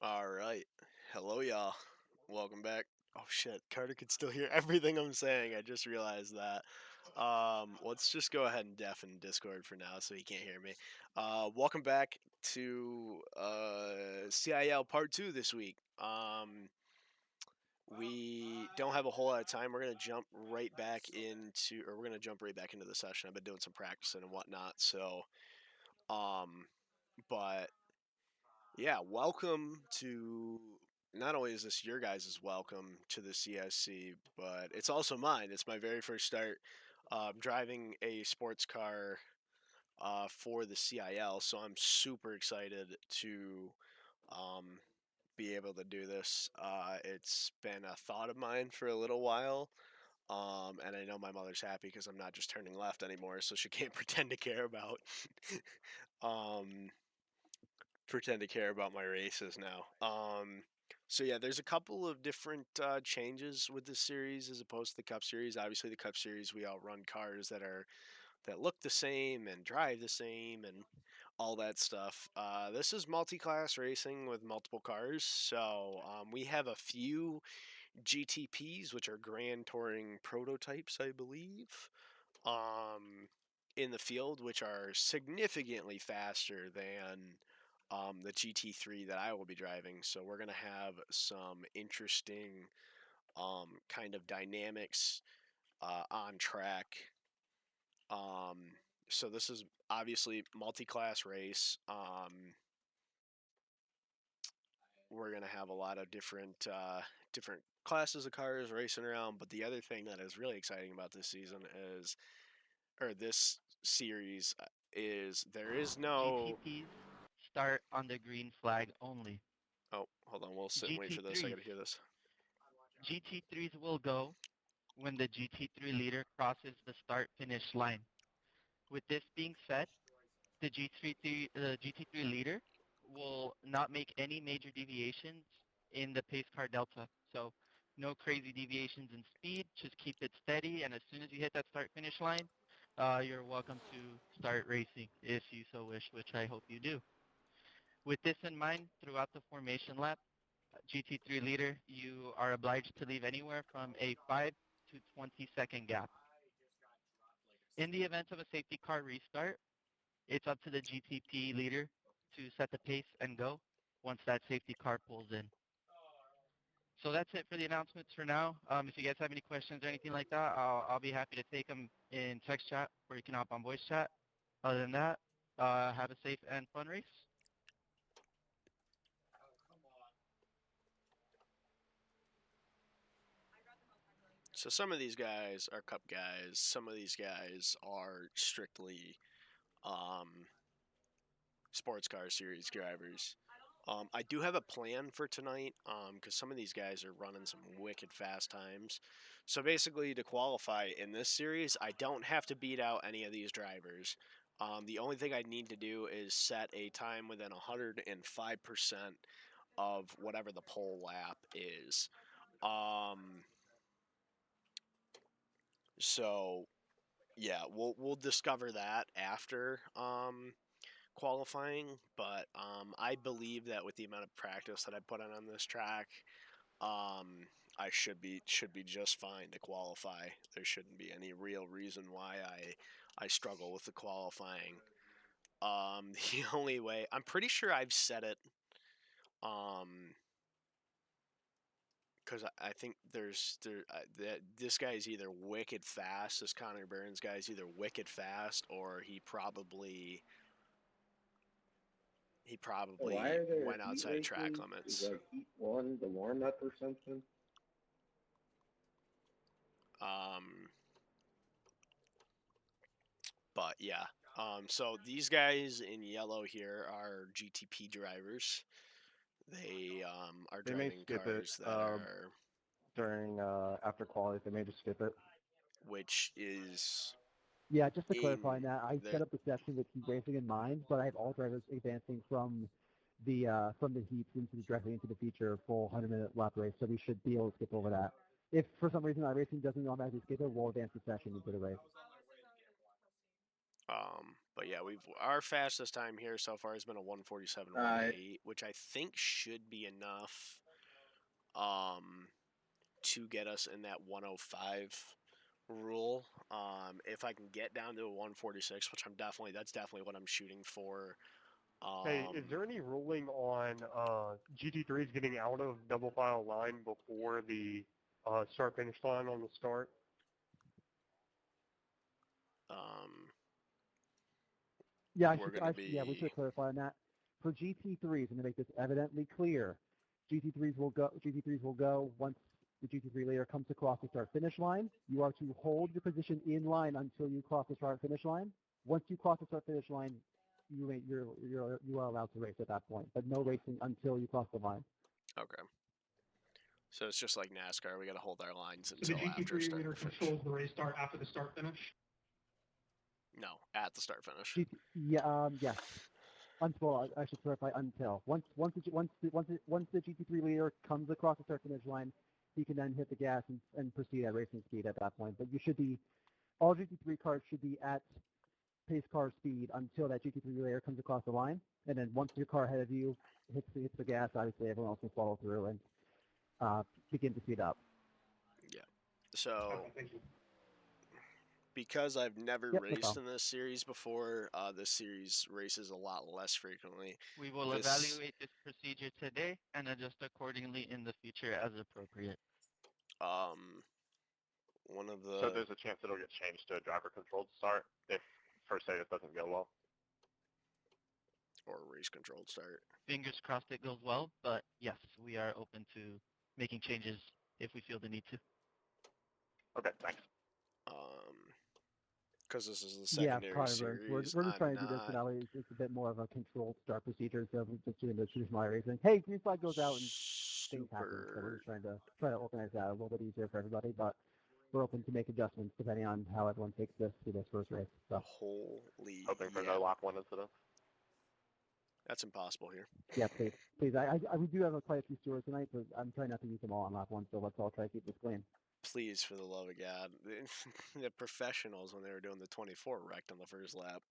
All right. Hello, y'all. Welcome back. Oh shit, Carter can still hear everything I'm saying. I just realized that. Let's just go ahead and deafen Discord for now, so he can't hear me. Welcome back to CIL Part Two this week. We don't have a whole lot of time. We're gonna jump right back into, or we're gonna jump right back into the session. I've been doing some practicing and whatnot, so um, but yeah, welcome to. Not only is this your guys' welcome to the CSC, but it's also mine. It's my very first start driving a sports car for the CIL, so I'm super excited to um, be able to do this. It's been a thought of mine for a little while, and I know my mother's happy because I'm not just turning left anymore, so she can't um, pretend to care about my races now. So yeah, there's a couple of different changes with this series as opposed to the Cup Series. Obviously, the Cup Series we all run cars that look the same and drive the same and all that stuff. This is multi-class racing with multiple cars, so we have a few GTPs, which are Grand Touring prototypes, I believe, um, in the field, which are significantly faster than the GT3 that I will be driving. So we're going to have some interesting kind of dynamics on track. Um, so this is obviously multi-class race. We're going to have a lot of different classes of cars racing around. But the other thing that is really exciting about this season is, or this series, is there is no. GTPs start on the green flag only. Oh, hold on. We'll sit and wait for this. I GT3s gotta hear this. GT3s will go when the GT3 leader crosses the start finish line. With this being said, the GT3 leader will not make any major deviations in the pace car delta. So no crazy deviations in speed. Just keep it steady, and as soon as you hit that start finish line, you're welcome to start racing if you so wish, which I hope you do. With this in mind, throughout the formation lap, GT3 leader, you are obliged to leave anywhere from a 5 to 20-second gap. In the event of a safety car restart, it's up to the GTP leader to set the pace and go once that safety car pulls in. So that's it for the announcements for now. If you guys have any questions or anything like that, I'll be happy to take them in text chat or you can hop on voice chat. Other than that, have a safe and fun race. So some of these guys are cup guys. Some of these guys are strictly um, sports car series drivers. I do have a plan for tonight because some of these guys are running some wicked fast times. So basically, to qualify in this series, I don't have to beat out any of these drivers. The only thing I need to do is set a time within 105% of whatever the pole lap is. Um, so yeah, we'll discover that after qualifying, but I believe that with the amount of practice that I put in on this track, um, I should be just fine to qualify. There shouldn't be any real reason why I struggle with the qualifying. The only way, I'm pretty sure I've said it, um, because I think that this guy is either wicked fast. This Connor Burns guy is either wicked fast, or Why he probably are there went heat outside of track races? Is limits. like heat one the warm up or something? Um, but yeah. So these guys in yellow here are GTP drivers. They are They may driving skip it cars that are, during after quality. They may just skip it. which is Yeah, just to in clarify on that, I the set up the session with heat racing in mind, but I have all drivers advancing from the heats directly into the feature full 100-minute lap race, so we should be able to skip over that. If for some reason iRacing doesn't automatically skip it, we'll advance the session into the race. But yeah, our fastest time here so far has been a 147.18, which I think should be enough to get us in that 105 rule. If I can get down to a 146, which that's definitely what I'm shooting for. Hey, is there any ruling on GT3s getting out of double file line before the start finish line on the start? Um, Yeah, we're going to be. we should clarify on that. For GT3s, and to make this evidently clear, GT3s will go once the GT3 leader comes across the start finish line. You are to hold your position in line until you cross the start finish line. Once you cross the start finish line, you are allowed to race at that point, but no racing until you cross the line. Okay. So it's just like NASCAR. We got to hold our lines So the until after GT3 start leader to finish. controls the race start after the start finish? No, at the start finish. Yes. Until I should clarify until once the GT3 leader comes across the start finish line, he can then hit the gas and proceed at racing speed at that point. But all GT3 cars should be at pace car speed until that GT3 leader comes across the line, and then once your car ahead of you hits the gas, obviously everyone else can follow through and begin to speed up. Yeah. So Okay, thank you. because I've never Yep, no raced problem. in this series before, this series races a lot less frequently. We will evaluate this procedure today and adjust accordingly in the future as appropriate. One of the So there's a chance it'll get changed to a driver-controlled start if, per se, it doesn't go well. or race controlled start. Fingers crossed it goes well, but yes, we are open to making changes if we feel the need to. Okay, thanks. Because this is the Yeah, secondary Connor, series. we're just trying to do this now. It's a bit more of a controlled start procedure, so we're just doing the traditional racing. Hey, green flag goes out and things happen, so we're just trying to organize that a little bit easier for everybody. But we're open to make adjustments depending on how everyone takes this to this first race. So Holy Hoping for yeah. no lap one incident. That's impossible here. yeah, please. We do have quite a few stewards tonight, but I'm trying not to use them all on lap one. So let's all try to keep this clean. Please, for the love of God. The professionals, when they were doing the 24, wrecked on the first lap.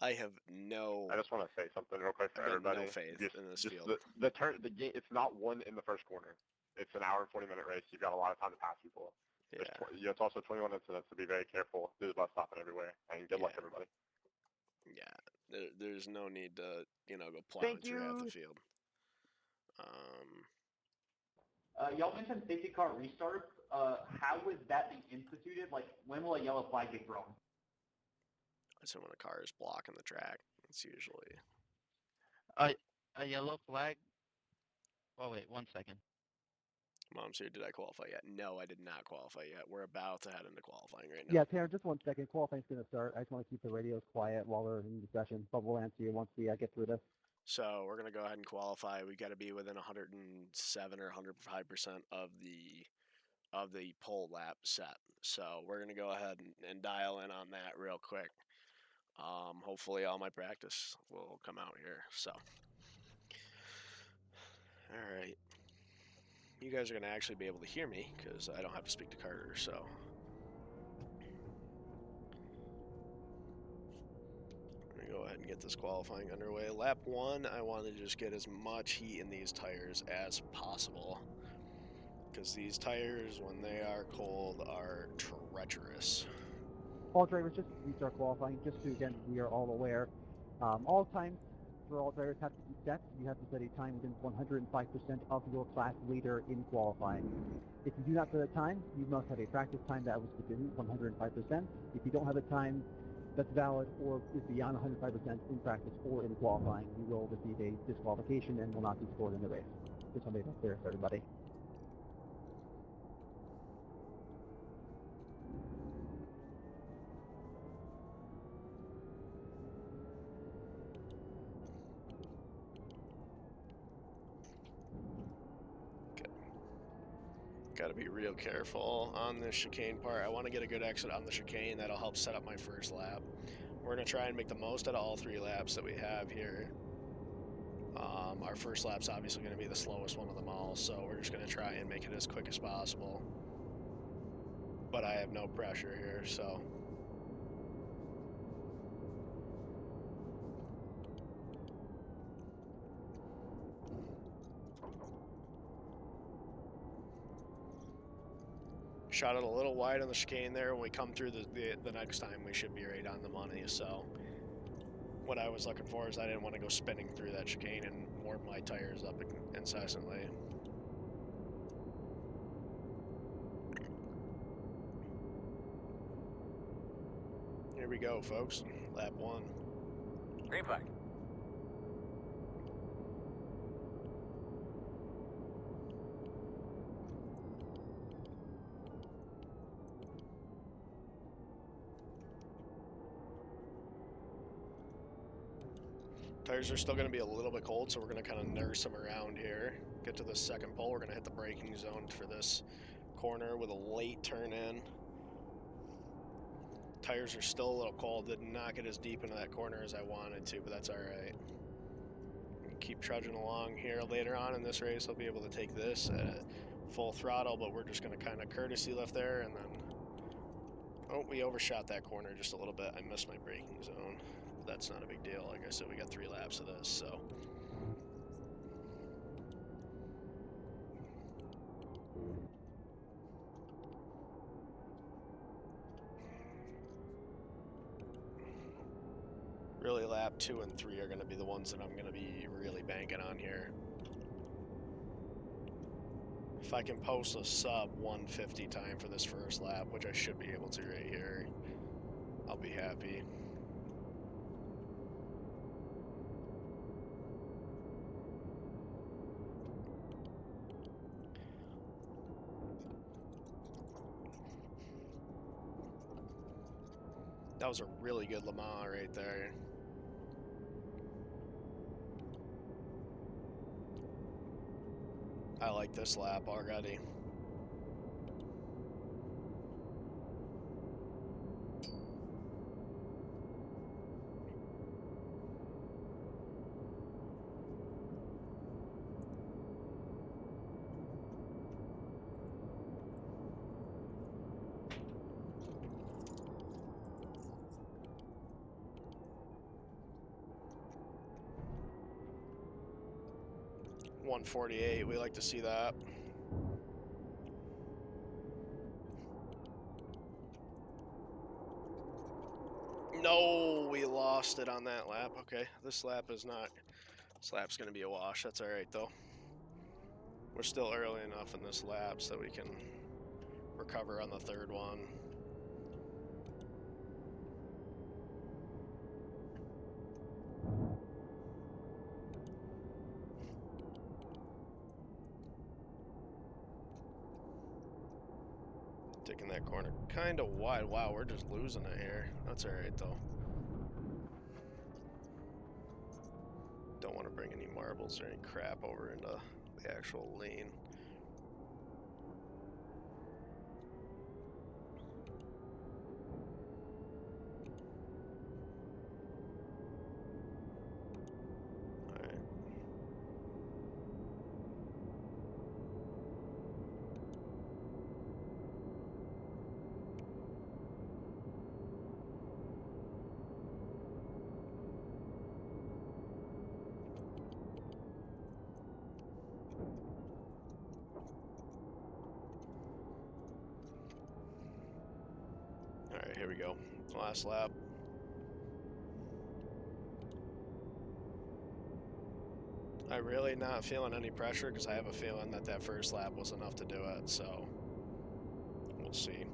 I have no. I just want to say something real quick for I've got everybody. no faith in this field. The game. It's not one in the first corner. It's an hour and 40-minute race. You've got a lot of time to pass people. Yeah. It's also 21 incidents, to be very careful. There's bus stopping everywhere, and good luck, everybody. Yeah. There's no need to, go plowing through half the field. Y'all mentioned safety car restarts. How is that being instituted? Like, when will a yellow flag get thrown? So when a car is blocking the track, it's usually. A yellow flag. Oh wait, 1 second. Mom's here. Did I qualify yet? No, I did not qualify yet. We're about to head into qualifying right now. Yeah, Tanner, just 1 second. Qualifying's going to start. I just want to keep the radios quiet while we're in the session, but we'll answer you once we get through this. So we're gonna go ahead and qualify. We got to be within 107 or 105% of the pole lap set. So we're gonna go ahead and dial in on that real quick. Hopefully all my practice will come out here. So, all right, you guys are gonna actually be able to hear me because I don't have to speak to Carter. So. Go ahead and get this qualifying underway. Lap 1, I want to just get as much heat in these tires as possible because these tires, when they are cold, are treacherous. All drivers, just restart qualifying, just so again we are all aware. All times for all drivers have to be set. You have to set a time within 105% of your class leader in qualifying. If you do not set a time, you must have a practice time that was within 105%. If you don't have a time that's valid or is beyond 105% in practice or in qualifying, you will receive a disqualification and will not be scored in the race. Just want to make that clear for everybody. Got to be real careful on this chicane part. I want to get a good exit on the chicane. That'll help set up my first lap. We're going to try and make the most out of all 3 laps that we have here. Our first lap's obviously going to be the slowest one of them all, so we're just going to try and make it as quick as possible. But I have no pressure here, so. Shot it a little wide on the chicane there. When we come through the next time, we should be right on the money. So what I was looking for is I didn't want to go spinning through that chicane and warm my tires up incessantly. Here we go, folks. Lap 1. Green flag. Tires are still going to be a little bit cold, so we're going to kind of nurse them around here. Get to the second pole. We're going to hit the braking zone for this corner with a late turn in. Tires are still a little cold. Did not get as deep into that corner as I wanted to, but that's all right. Keep trudging along here. Later on in this race, I'll be able to take this at full throttle, but we're just going to kind of courtesy lift there, and then... Oh, we overshot that corner just a little bit. I missed my braking zone. That's not a big deal. Like I said, we got 3 laps of this, so... Really, lap 2 and 3 are going to be the ones that I'm going to be really banking on here. If I can post a sub 150 time for this first lap, which I should be able to right here, I'll be happy. That was a really good Le Mans right there. I like this lap already. .148, we like to see that. No, we lost it on that lap. Okay, this lap is not... This lap's going to be a wash. That's all right, though. We're still early enough in this lap so we can recover on the third one. Taking that corner kind of wide. Wow, we're just losing it here. That's all right, though. Don't want to bring any marbles or any crap over into the actual lane. Alright. Alright, here we go. Last lap. I'm really not feeling any pressure because I have a feeling that that first lap was enough to do it, so we'll see.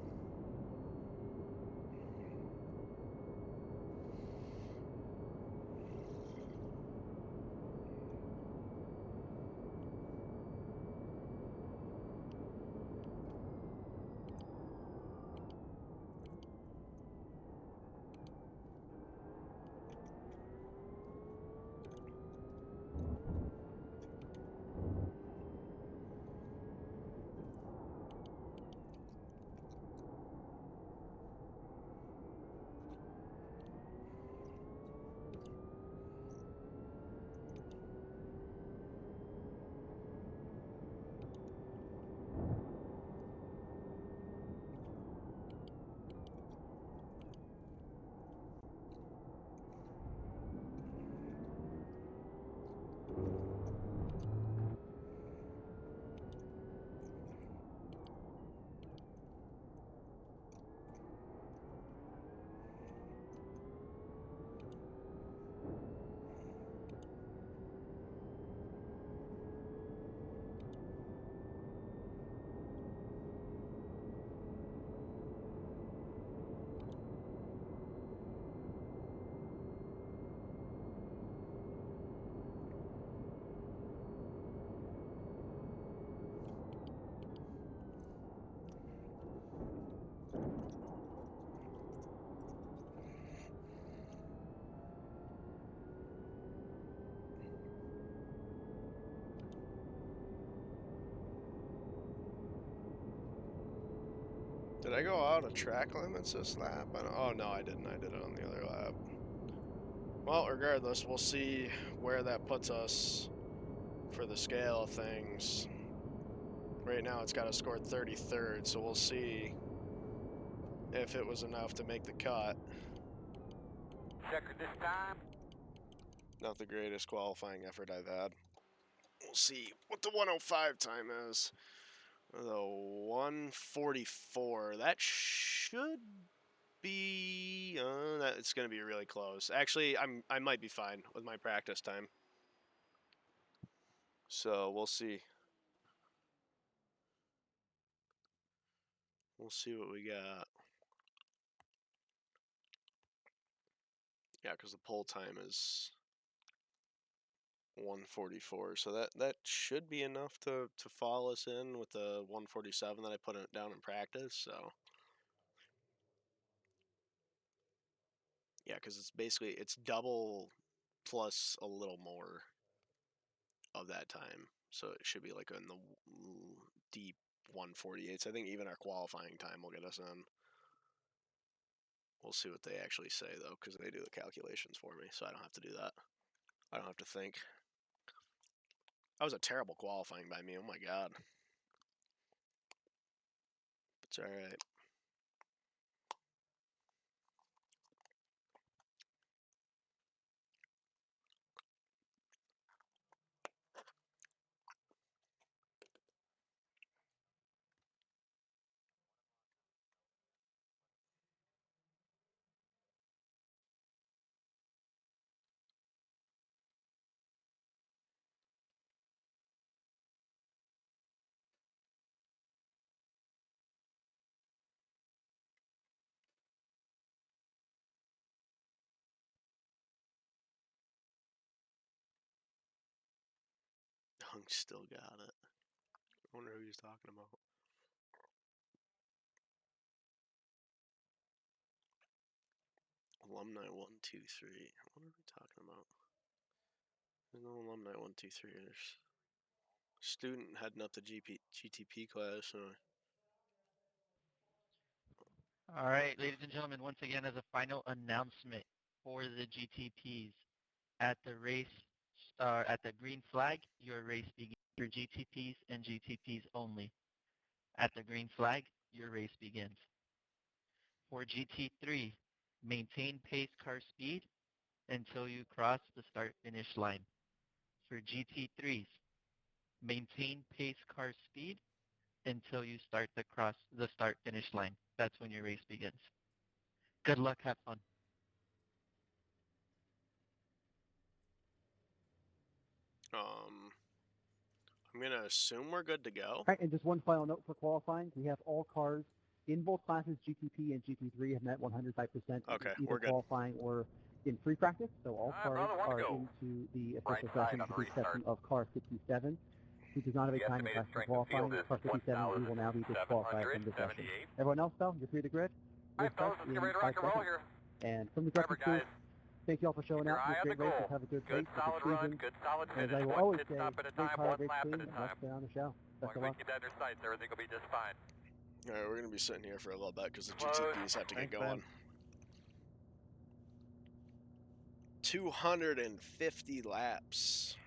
Did I go out of track limits this lap? Oh, no, I didn't. I did it on the other lap. Well, regardless, we'll see where that puts us for the scale of things. Right now, it's got a score 33rd, so we'll see if it was enough to make the cut. Checker this time. Not the greatest qualifying effort I've had. We'll see what the 105 time is. The 144. That should be. It's going to be really close. Actually, I might be fine with my practice time. So we'll see. We'll see what we got. Yeah, because the pole time is 144, so that should be enough to follow us in with the 147 that I put it down in practice. So yeah, because it's double plus a little more of that time, so it should be like in the deep 148s. I think even our qualifying time will get us in. We'll see what they actually say though, because they do the calculations for me, so I don't have to do that. I don't have to think. That was a terrible qualifying by me. Oh my god. It's all right. Hunk still got it. I wonder who he's talking about. Alumni 123. What are we talking about? There's no alumni 123. There's student heading up the GTP class. All right, ladies and gentlemen, once again, as a final announcement for the GTPs, at the race, at the green flag, your race begins for GTPs and GTPs only. At the green flag, your race begins. For GT3, maintain pace car speed until you cross the start-finish line. For GT3s, maintain pace car speed until you start to cross the start-finish line. That's when your race begins. Good luck, have fun. I'm gonna assume we're good to go. All right, and just one final note for qualifying: we have all cars in both classes, GTP and GT3, have met 105% Okay, in we're either good. qualifying or in free practice. So all cars brother, wanna are go. into the Right official side session, on with the restart. exception of car 57, who does not have a The time in estimated class for strength of field qualifying. is Car 57 we will now be disqualified from the session. 1,778. Everyone else, though, you're free to grid. All We'll right, fellas, start let's get in ready to rock 5 and roll seconds. here. And from the Remember, director's booth, guys, thank you all for showing keep your out. eye It was a on great the race. goal. Let's have a good Good race with solid the run, season. good solid And as finish. I will One always pit say, stop at a great time, car, one great lap team, at a and time. let's stay on the show. As Best long of as luck. we keep that in your sights, everything will be just fine. All right, we're gonna be sitting here for a little bit because the Close. GTPs have to get Thanks, going. Ben. 250 laps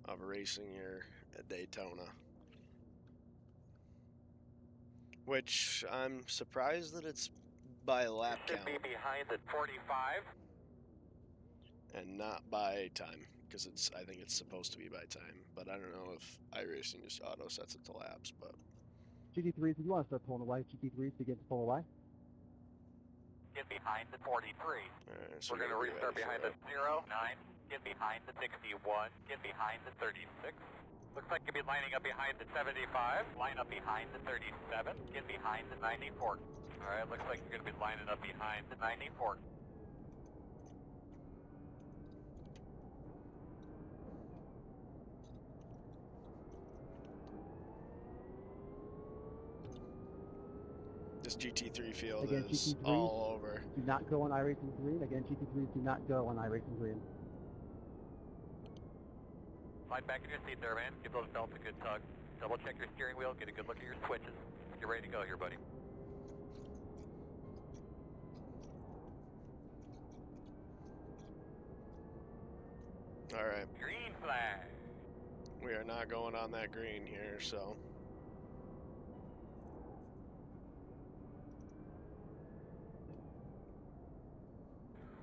of racing here at Daytona, which I'm surprised that it's by lap You should count be behind at 45. and not by time, because I think it's supposed to be by time, but I don't know if iRacing just auto sets it to laps. But GT3s, if you want to start pulling away, GT3s begin to pull away. Get behind the 43. all right, so We're going to gotta be restart ready for behind the that. 0, 9. Get behind the 61. Get behind the 36. Looks like you'll be lining up behind the 75. Line up behind the 37. Get behind the 94. All right, looks like you're going to be lining up behind the 94. This GT3 field Again, is GT3s all over. do not go on iRacing Green. Again, GT3s do not go on iRacing Green. Slide back in your seat there, man. Give those belts a good tug. Double check your steering wheel. Get a good look at your switches. Get ready to go here, buddy. All right. Green flag. We are not going on that green here, so.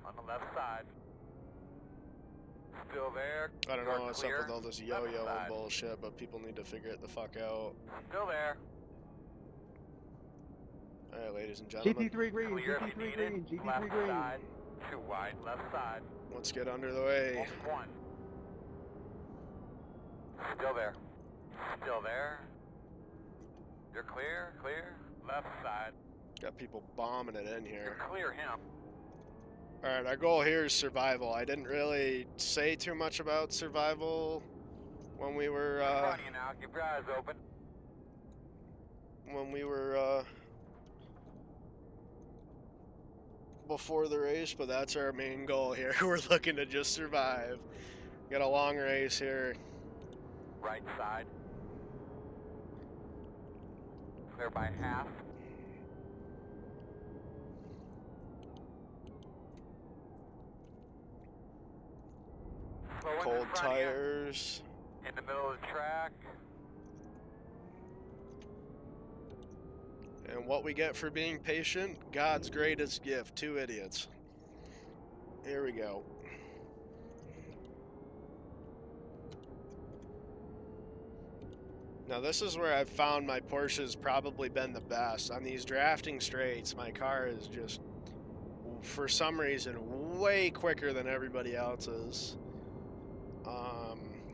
On the left side. Still there. I don't You're know what's clear. up with all this Left yo-yo and side. bullshit, but people need to figure it the fuck out. Still there. All right, ladies and gentlemen, GT3 green, Clear if you GT3 need green, it. GT3 Left green. side. Too wide. Left side. let's get under the way. Almost one. Still there. Still there. You're clear. Clear. Left side. Got people bombing it in You're here. clear him. All right, our goal here is survival. I didn't really say too much about survival when we were In front of you now. Keep your eyes open. Before the race, but that's our main goal here. We're looking to just survive. Got a long race here. Right side. Clear by half. Slow in Cold front of you. tires. In the middle of the track. And what we get for being patient? God's greatest gift. 2 idiots. Here we go. Now this is where I've found my Porsche's probably been the best. On these drafting straights, my car is just, for some reason, way quicker than everybody else's.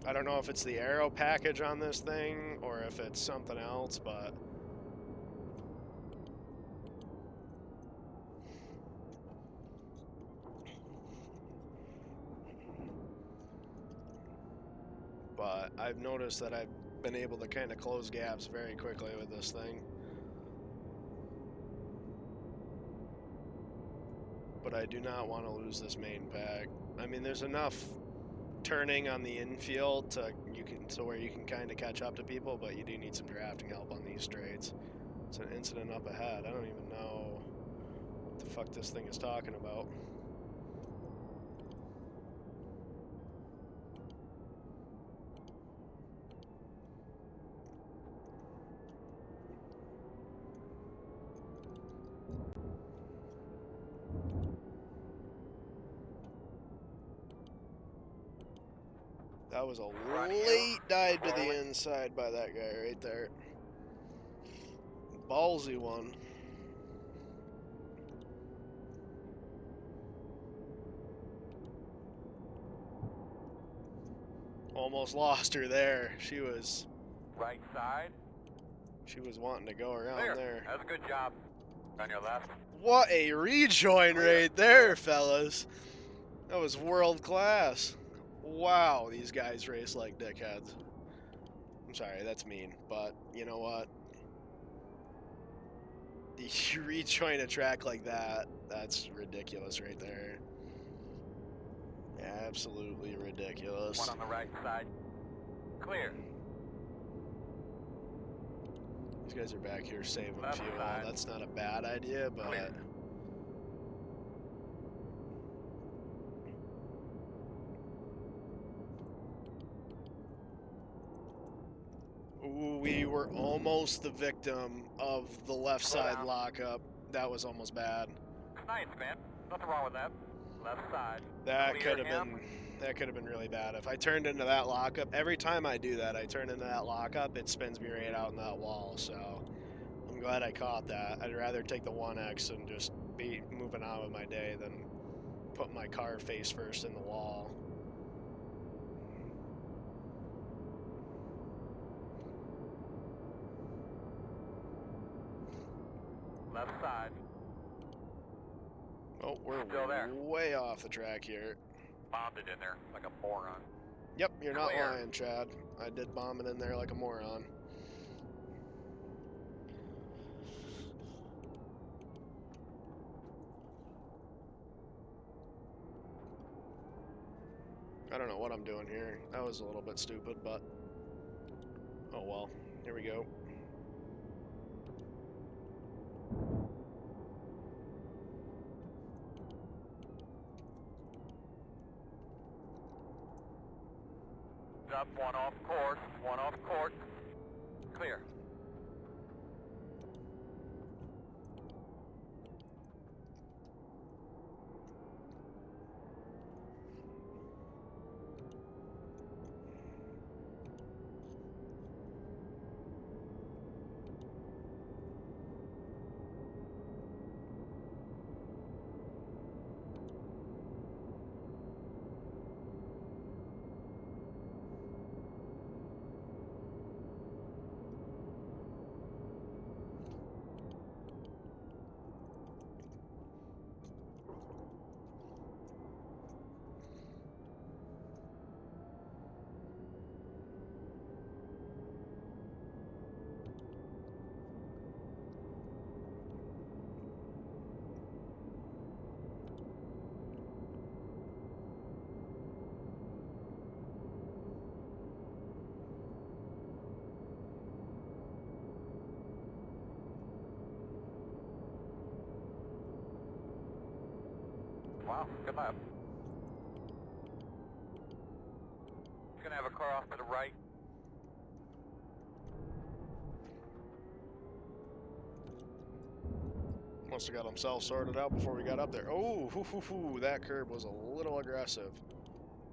I don't know if it's the aero package on this thing or if it's something else, but I've noticed that I've been able to kind of close gaps very quickly with this thing. But I do not want to lose this main pack. I mean, there's enough turning on the infield to where you can kind of catch up to people, but you do need some drafting help on these straights. It's an incident up ahead. I don't even know what the fuck this thing is talking about. That was a late dive to the inside by that guy right there. Ballsy one. Almost lost her there. She was Right side. wanting to go around Clear. there. That's a good job. On your left. What a rejoin right there, fellas. That was world class. Wow, these guys race like dickheads. I'm sorry, that's mean, but you know what? You rejoin a track like that, that's ridiculous right there. Absolutely ridiculous. One on the right side. Clear. These guys are back here saving Left fuel. side. That's not a bad idea, but Clear. we were almost the victim of the left Slow side down. lockup. That was almost bad. Nice, man. Nothing wrong with that. Left side. That Clear could have him. been really bad. If I turned into that lockup, every time I do that, I turn into that lockup, it spins me right out in that wall. So I'm glad I caught that. I'd rather take the 1X and just be moving on with my day than put my car face first in the wall. Left side. Oh, we're Still there. way off the track here. Bombed it in there like a moron. Yep, you're not Clear. lying, Chad. I did bomb it in there like a moron. I don't know what I'm doing here. That was a little bit stupid, but oh well. Here we go. up, one off course, one off course. Clear. Wow, good lap. Gonna have a car off to the right. Must have got himself sorted out before we got up there. Oh, that curb was a little aggressive.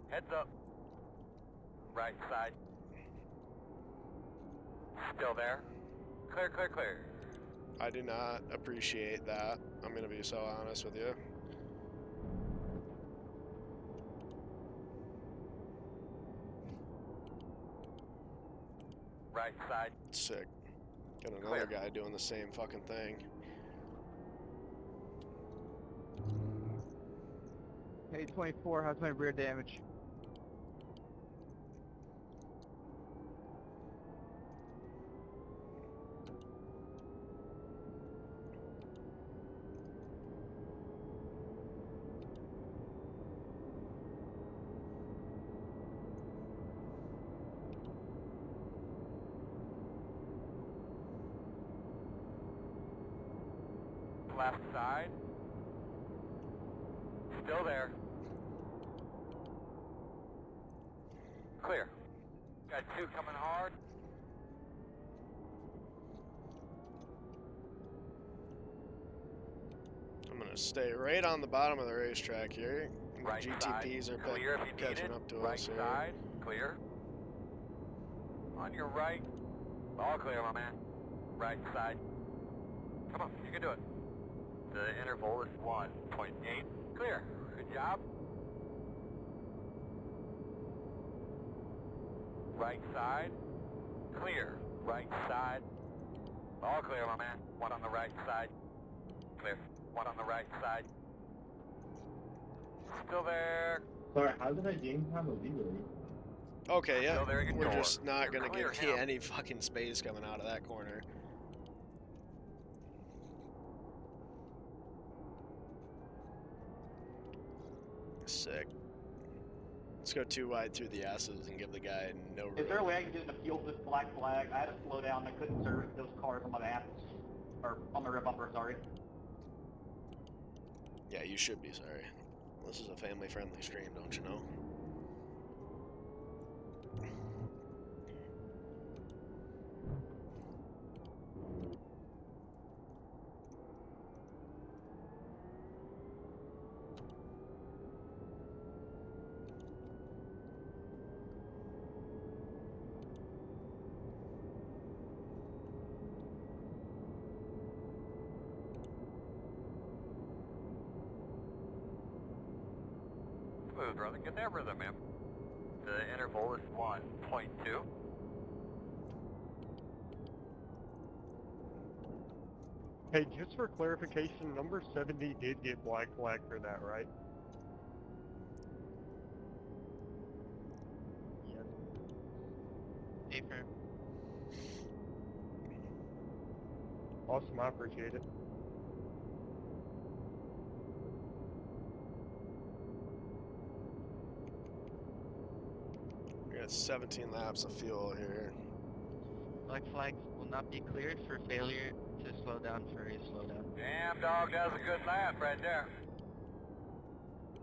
Heads up. Right side. Still there. Clear, clear, clear. I do not appreciate that. I'm going to be so honest with you. Right side. Sick. Got another Clear. guy doing the same fucking thing. Hey, 24, how's my rear damage? Left side. Still there. Clear. Got two coming hard. I'm going to stay right on the bottom of the racetrack here. Right GTPs side. are Clear if you need catching it. up to Right us here. side. Clear. On your right. All clear, my man. Right side. Come on, you can do it. The interval is 1.8. Clear. Good job. Right side. Clear. Right side. All clear, my man. One on the right side. Clear. One on the right side. Still there. Sorry, how did I gain time illegally? Okay, yeah. Still there, We're ignore. just not You're going to clear give me now. any fucking space coming out of that corner. Sick. Let's go too wide through the S's and give the guy no room. Is there a way I can get an appeal to this black flag? I had to slow down. I couldn't service those cars on my map. Or on my rear bumper, sorry. Yeah, you should be sorry. This is a family-friendly stream, don't you know? Smooth, brother. Get that rhythm, man. The interval is 1.2. Hey, just for clarification, number 70 did get black flag for that, right? Yes. Safer. Awesome, I appreciate it. We got 17 laps of fuel here. Black flags will not be cleared for failure to slow down for a slowdown. Damn, dog, that was a good lap right there.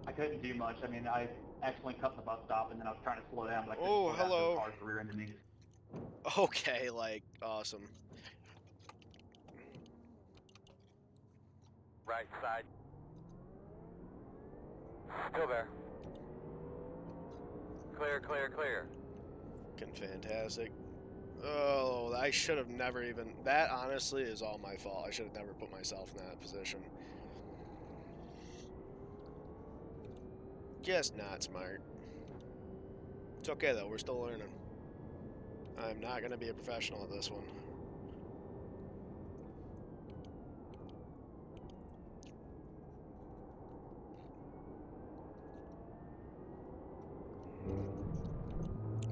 I couldn't do much. I mean, I accidentally cut the bus stop, and then I was trying to slow down, but I couldn't Oh, slow down, so hello. cars rear-ended me. Okay, like, awesome. Right side. Still there. Clear, clear, clear. Fucking fantastic. Oh, I should have never even... That, honestly, is all my fault. I should have never put myself in that position. Just not smart. It's okay, though. We're still learning. I'm not going to be a professional at this one.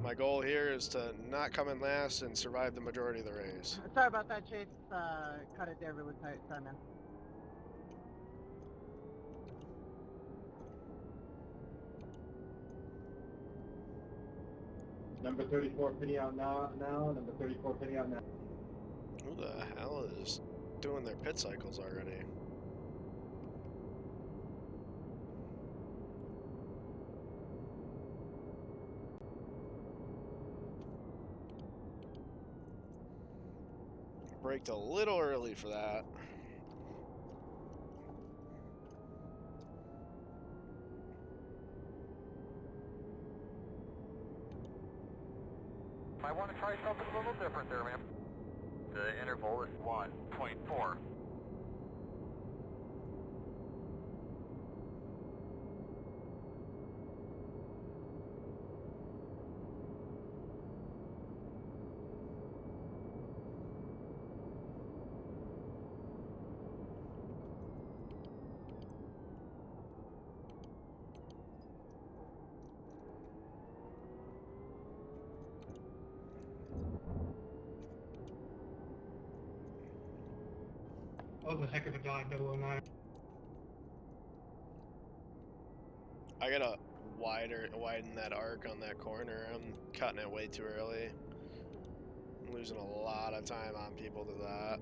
My goal here is to not come in last and survive the majority of the race. Sorry about that, Chase. Cut it there really tight. Sorry, man. Number 34 pinning out now. Number 34 pinning out now. Who the hell is doing their pit cycles already? Braked a little early for that. Might want to try something a little different there, man. The interval is 1.4. That was a heck of a dive, 009. I gotta widen that arc on that corner. I'm cutting it way too early. I'm losing a lot of time on people to that.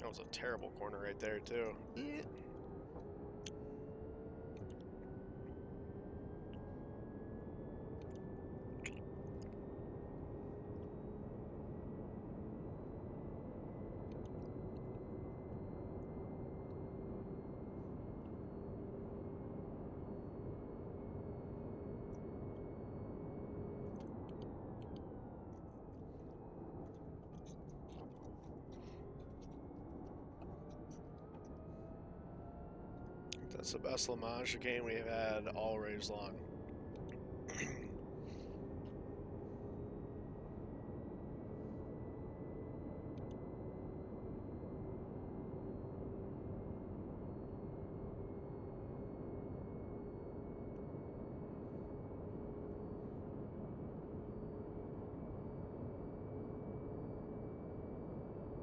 That was a terrible corner right there, too. That's the best La Mans chicane we've had all race long.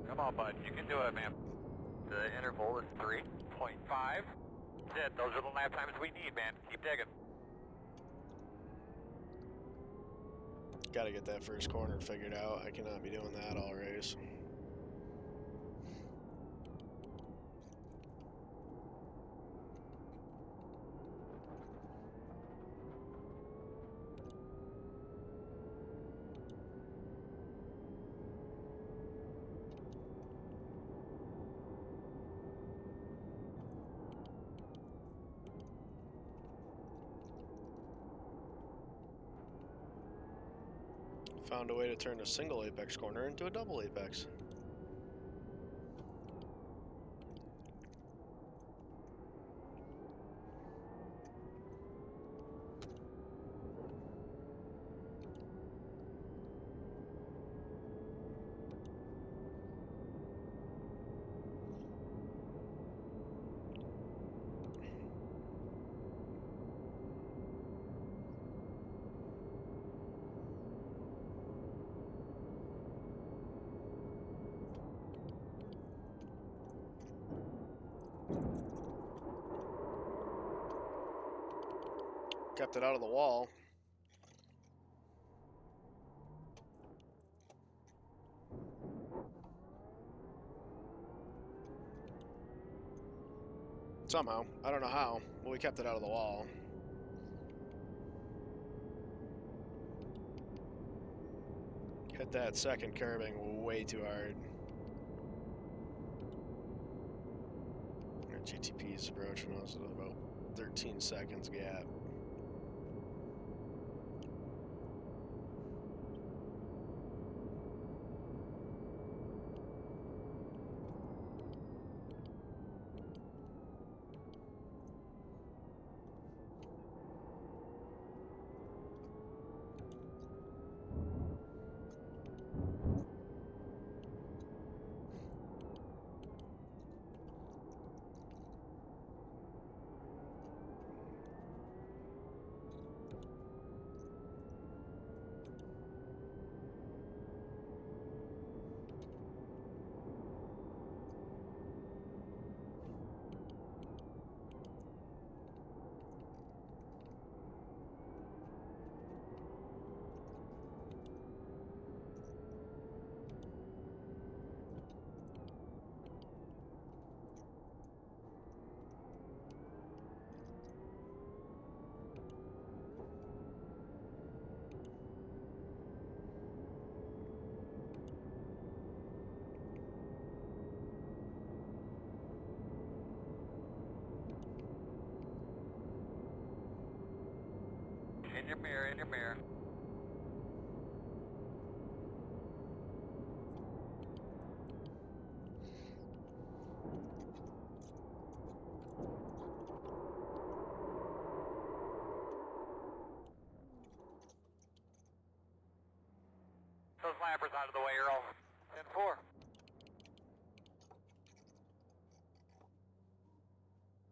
Come on, bud. You can do it, man. The interval is 3.5. That's it. Those are the lap times we need, man. Keep digging. Gotta get that first corner figured out. I cannot be doing that all race. Found a way to turn a single apex corner into a double apex. Kept it out of the wall. Somehow. I don't know how, but we kept it out of the wall. Hit that second curbing way too hard. Our GTP is approaching us at about 13 seconds gap. In your mirror, in your mirror. Those lampers out of the way, Earl. 10-4.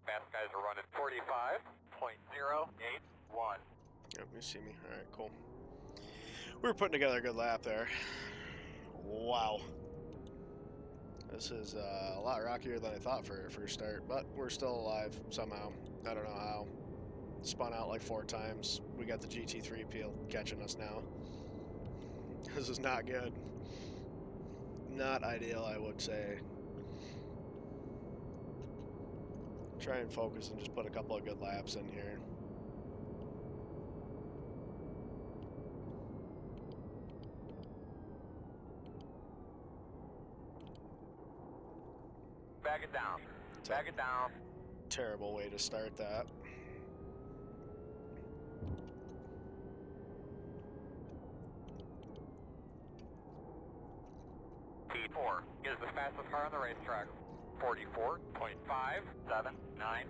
Fast guys are running 45.081. Yep, you see me. All right, cool. We were putting together a good lap there. Wow. This is a lot rockier than I thought for a first start, but we're still alive somehow. I don't know how. Spun out like 4 times. We got the GT3 peel catching us now. This is not good. Not ideal, I would say. Try and focus and just put a couple of good laps in here. Back it down. Back it down. Terrible way to start that. T4 is the fastest car on the racetrack. 44.579.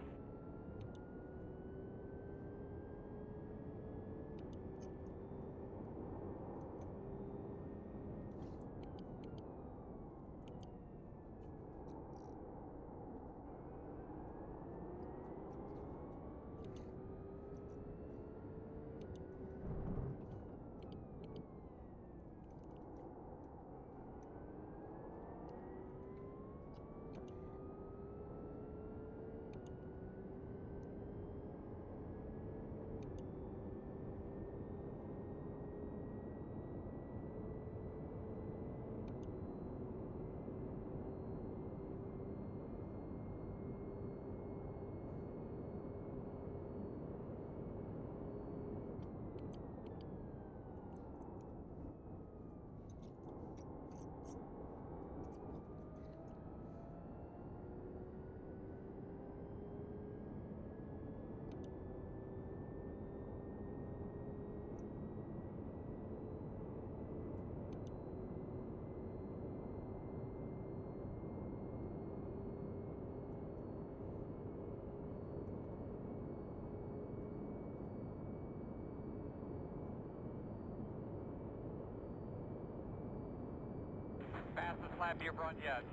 Fastest lap you've run yet.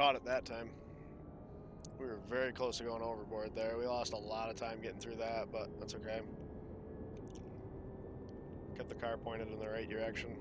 caught it that time. We were very close to going overboard there. We lost a lot of time getting through that, but that's okay. Kept the car pointed in the right direction.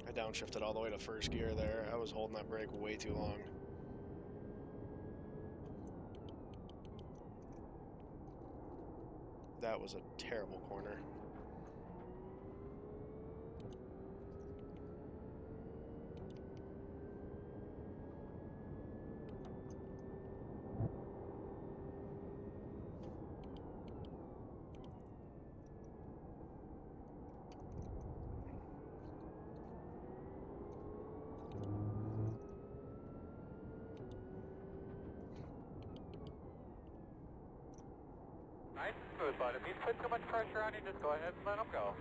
I downshifted all the way to first gear there. I was holding that brake way too long. That was a terrible corner. Nice and smooth, bud. If he's put too much pressure on you, just go ahead and let him go.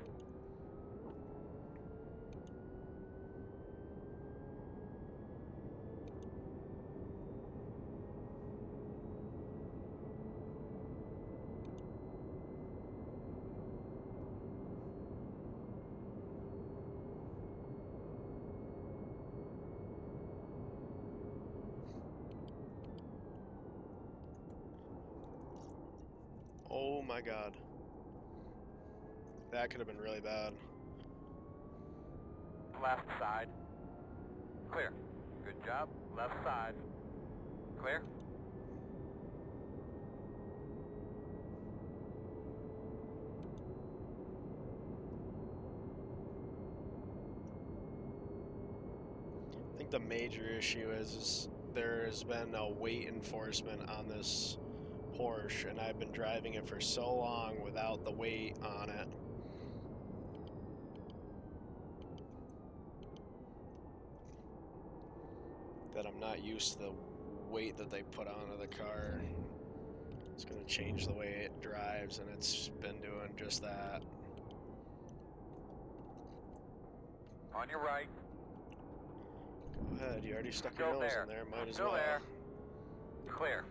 Oh my god. That could have been really bad. Left side. Clear. Good job. Left side. Clear. I think the major issue is there has been no weight enforcement on this Porsche, and I've been driving it for so long without the weight on it. That I'm not used to the weight that they put onto the car. It's going to change the way it drives, and it's been doing just that. On your right. Go ahead, you already stuck your Still nose there. in there, might as Still well. there. Clear.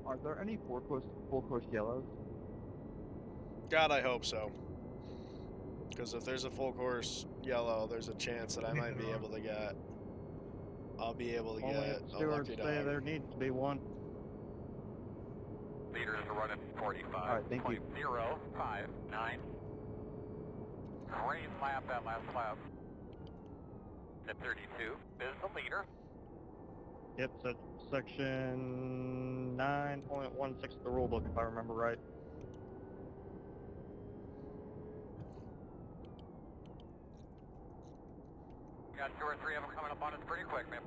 Are there any full course yellows? God, I hope so. Because if there's a full course yellow, there's a chance that I might be able to get. I'll be able to Only get if a stewards lucky say dog. there needs to be one. Leaders are running 45. All right, thank you. 0.059. Green lap, that last lap. At 32 is the leader. Yep, so section 9.16 of the rulebook, if I remember right. Got 2 or 3 of them coming up on us pretty quick, man.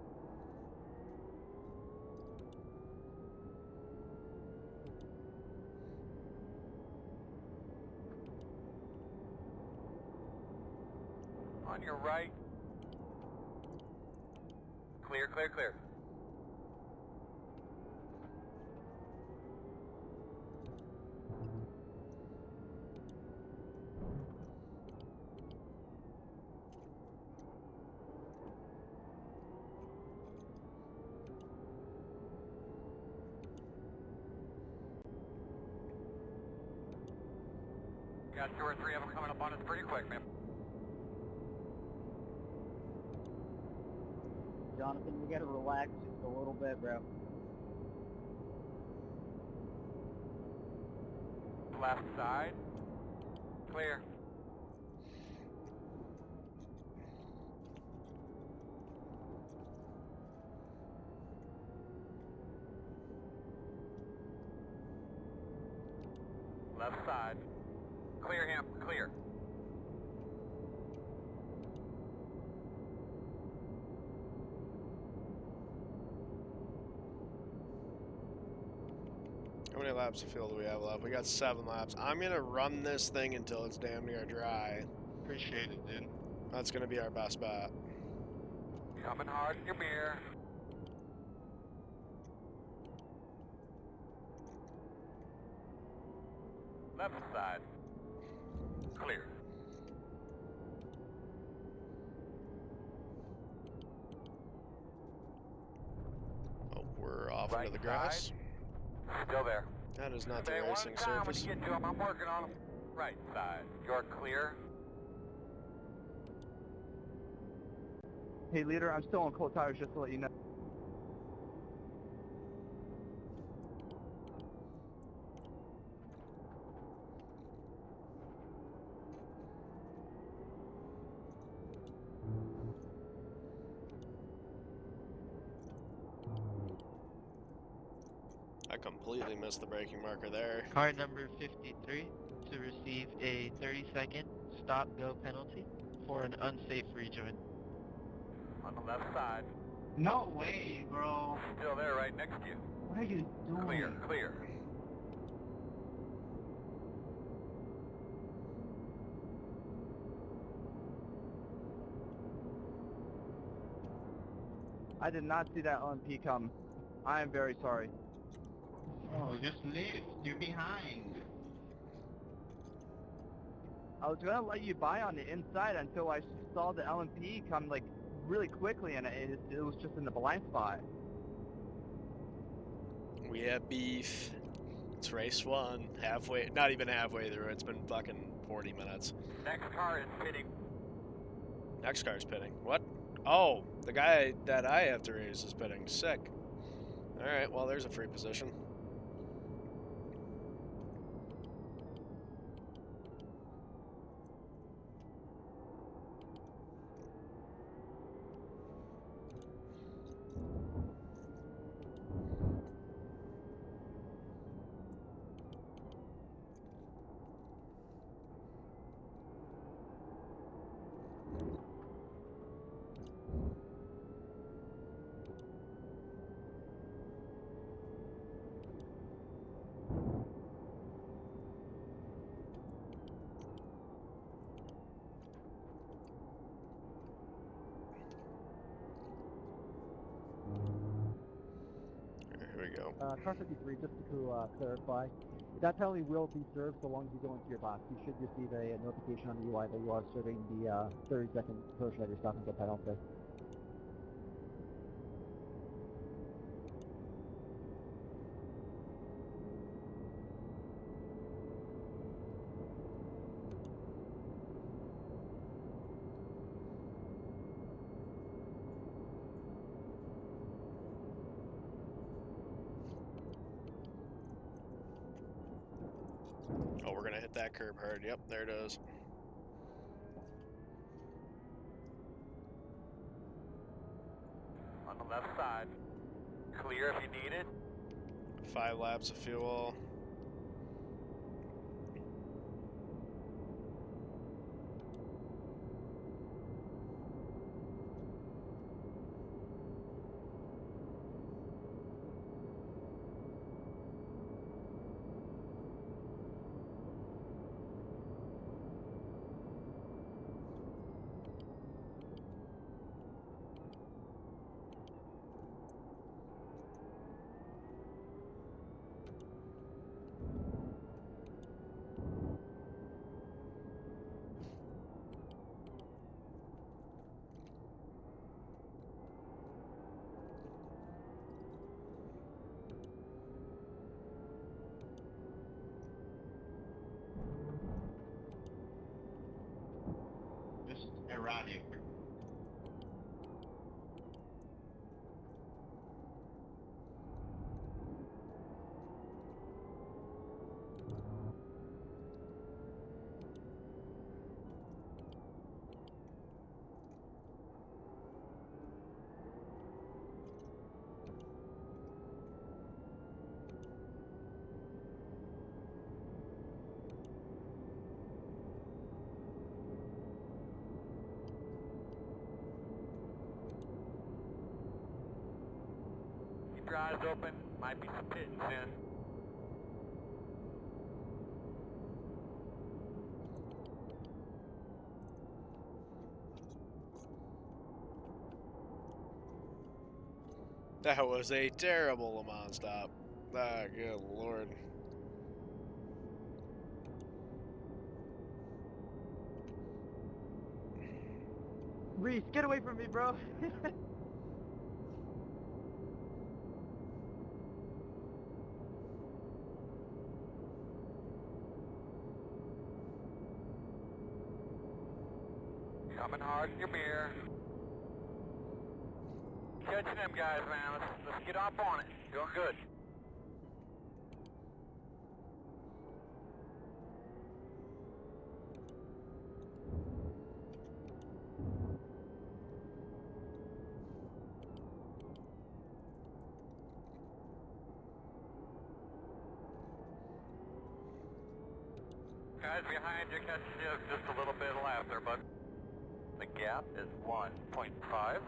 On your right. Clear, clear, clear. Got 2 or 3 of them coming up on us pretty quick, man. Jonathan, you gotta relax just a little bit, bro. Left side. Clear. Left side. Clear him. Clear. How many laps of fuel do we have left? We got 7 laps. I'm going to run this thing until it's damn near dry. Appreciate it, dude. That's going to be our best bet. Coming hard in your mirror. Left side. Clear. Oh, we're off Right into the grass. Still there. That is not the Stay one racing time surface. when you get to them. I'm working on them. Right side. You're clear. Hey, leader, I'm still on cold tires, just to let you know. I completely missed the braking marker there. Car number 53 to receive a 30-second stop-go penalty for an unsafe rejoin. On the left side. No way, bro. Still there right next to you. What are you doing? Clear, clear. I did not see that LMP come. I am very sorry. Oh, just leave. You're behind. I was gonna let you by on the inside until I saw the LMP come like really quickly, and it was just in the blind spot. We have beef. It's race 1. Halfway, not even halfway through. It's been fucking 40 minutes. Next car is pitting. Next car's pitting. What? Oh, the guy that I have to race is pitting. Sick. Alright, well, there's a free position. Here we go. Car 53, just to clarify, that penalty will be served so long as you go into your box. You should receive a notification on the UI that you are serving the 30-second portion of your stop and go penalty. Oh, we're gonna hit that curb hard. Yep, there it is. On the left side. Clear if you need it. 5 laps of fuel. Just erratic. Keep your eyes open. Might be some pitting soon. That was a terrible Le Mans stop. Ah, good lord. Reese, get away from me, bro. Coming hard in your mirror. Catching them guys, man. Let's get up on it. Doing good. Guys behind you, catching you just a little bit left there, bud. The gap is 1.5.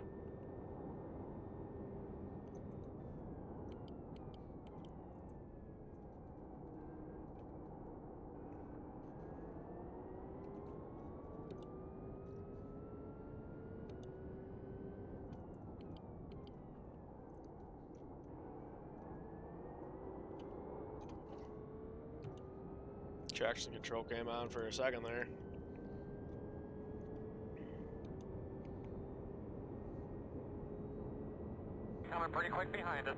Traction control came on for a second there. Coming pretty quick behind us.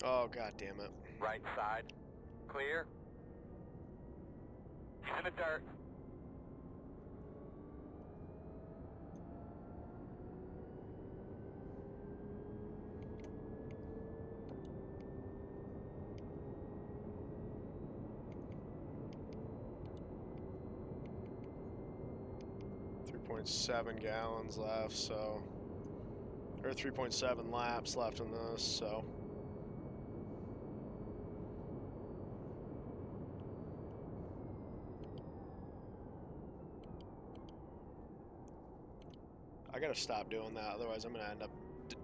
Oh, god damn it. Right side. Clear. He's in the dirt. .7 gallons left, so, or 3.7 laps left in this, so. I gotta stop doing that, otherwise I'm gonna end up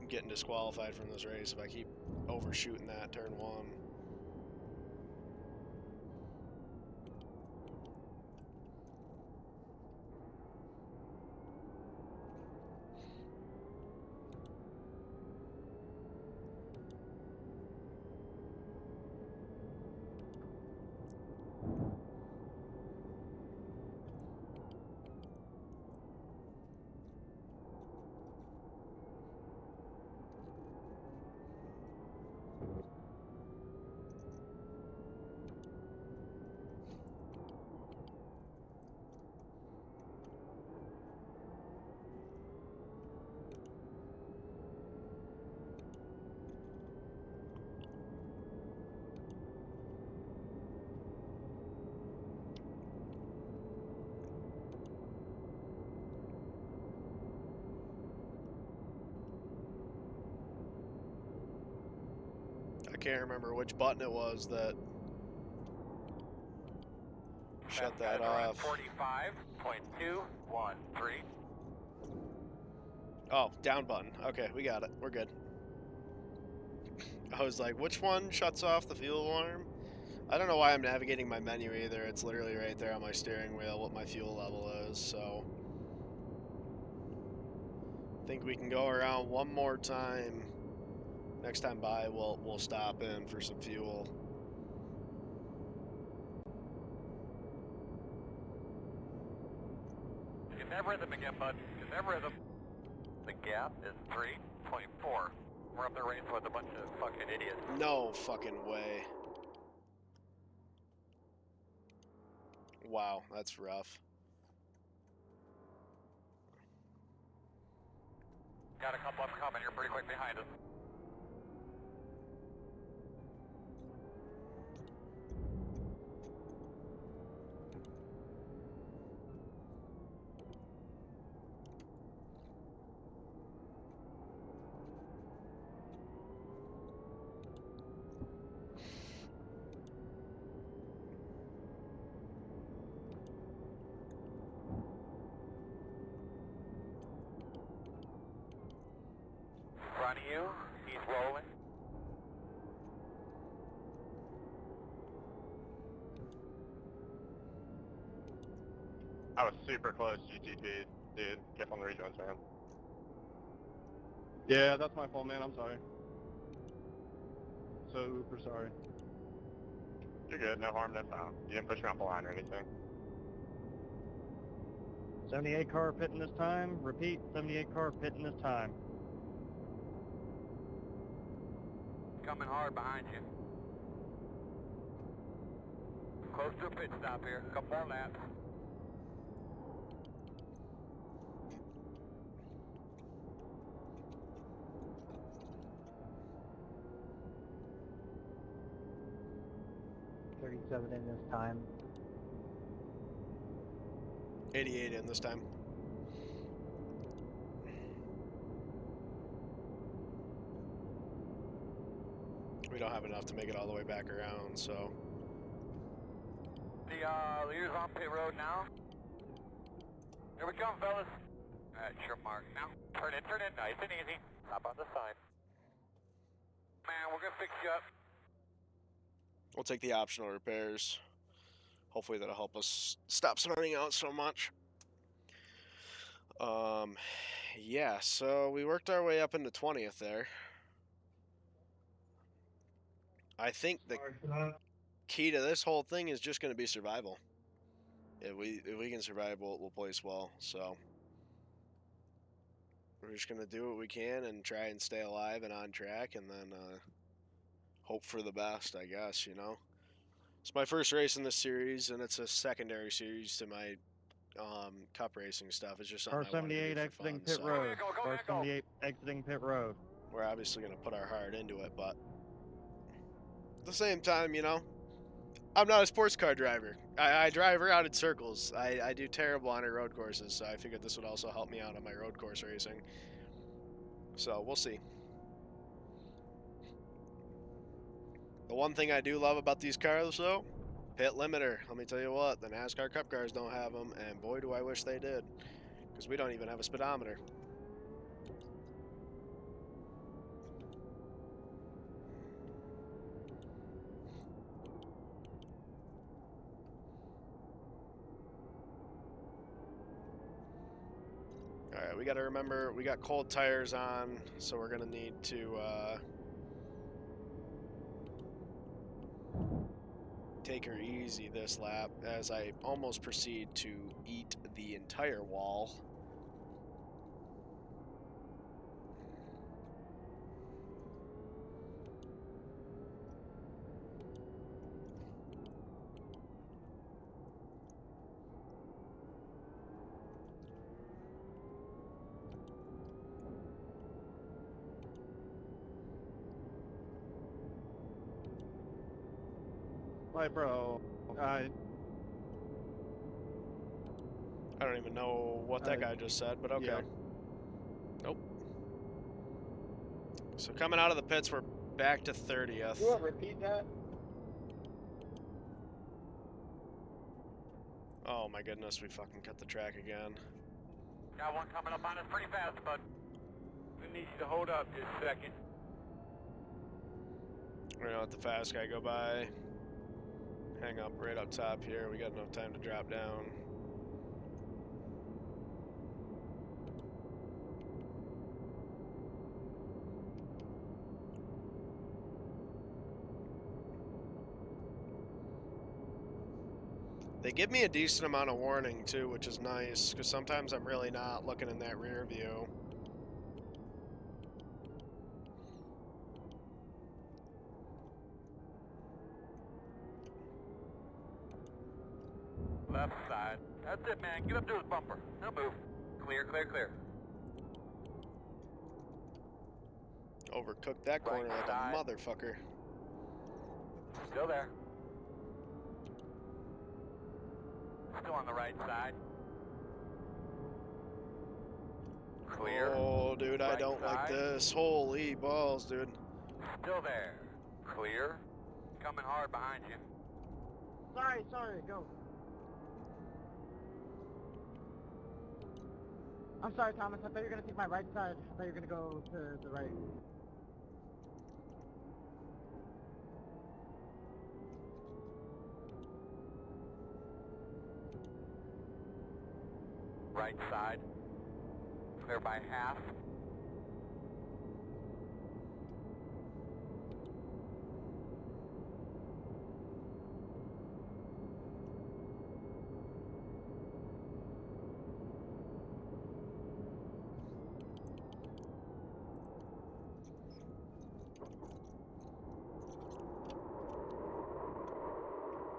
getting disqualified from this race if I keep overshooting that turn 1. I can't remember which button it was that shut that off. 45.213. Oh, down button. Okay, we got it. We're good. I was like, which one shuts off the fuel alarm? I don't know why I'm navigating my menu either. It's literally right there on my steering wheel what my fuel level is, so I think we can go around one more time. Next time by, we'll stop in for some fuel. Get that rhythm again, bud. Get that rhythm. The gap is 3.4. We're up there racing with a bunch of fucking idiots. No fucking way. Wow, that's rough. Got a couple of them coming here pretty quick behind us. In front of you, he's rolling. I was super close, GTP, dude. Get on the rejoins, man. Yeah, that's my fault, man. I'm sorry. So uber sorry. You're good. No harm, no foul. You didn't push me off the line or anything. 78 car pitting this time. Repeat, 78 car pitting this time. Coming hard behind you. Close to a pit stop here. A couple more laps. .37 in this time. 88 in this time. We don't have enough to make it all the way back around, so. The leader's on pit road now. Here we come, fellas. At your mark now. Turn in, nice and easy. Stop on the side. Man, we're gonna fix you up. We'll take the optional repairs. Hopefully that'll help us stop running out so much. Yeah, so we worked our way up into 20th there. I think the Sorry for that. key to this whole thing is just going to be survival. If we can survive, we'll place well. So we're just going to do what we can and try and stay alive and on track, and then hope for the best, I guess, you know. It's my first race in this series, and it's a secondary series to my cup racing stuff. It's just something Car I wanted to 78 do for exiting fun. pit So road. Go, Car go. 78 exiting pit road. we're obviously going to put our heart into it, but at the same time, you know, I'm not a sports car driver. I drive around in circles. I do terrible on our road courses, so I figured this would also help me out on my road course racing. So we'll see. The one thing I do love about these cars, though, pit limiter. Let me tell you what, the NASCAR Cup cars don't have them, and boy, do I wish they did, because we don't even have a speedometer. All right, we got to remember we got cold tires on, so we're gonna need to take her easy this lap as I almost proceed to eat the entire wall. Right, bro. I don't even know what that guy just said, but okay. Yeah. Nope. So coming out of the pits, we're Back to 30th. You want to repeat that? Oh my goodness, we fucking cut the track again. Got one coming up on us pretty fast, bud. We need you to hold up just a second. We're gonna let the fast guy go by. Hang up right up top here. We got enough time to drop down. They give me a decent amount of warning too, which is nice, because sometimes I'm really not looking in that rear view. Left side. That's it, man. Get up to his bumper. No move. Clear, clear, clear. Overcooked that corner like side. a motherfucker. Still there. Still on the right side. Clear. Oh, dude, I Right don't like side. this. Holy balls, dude. Still there. Clear. Coming hard behind you. Sorry, go. I'm sorry, Thomas. I thought you were gonna take my right side. I thought you were gonna go to the right. Right side. Clear by half.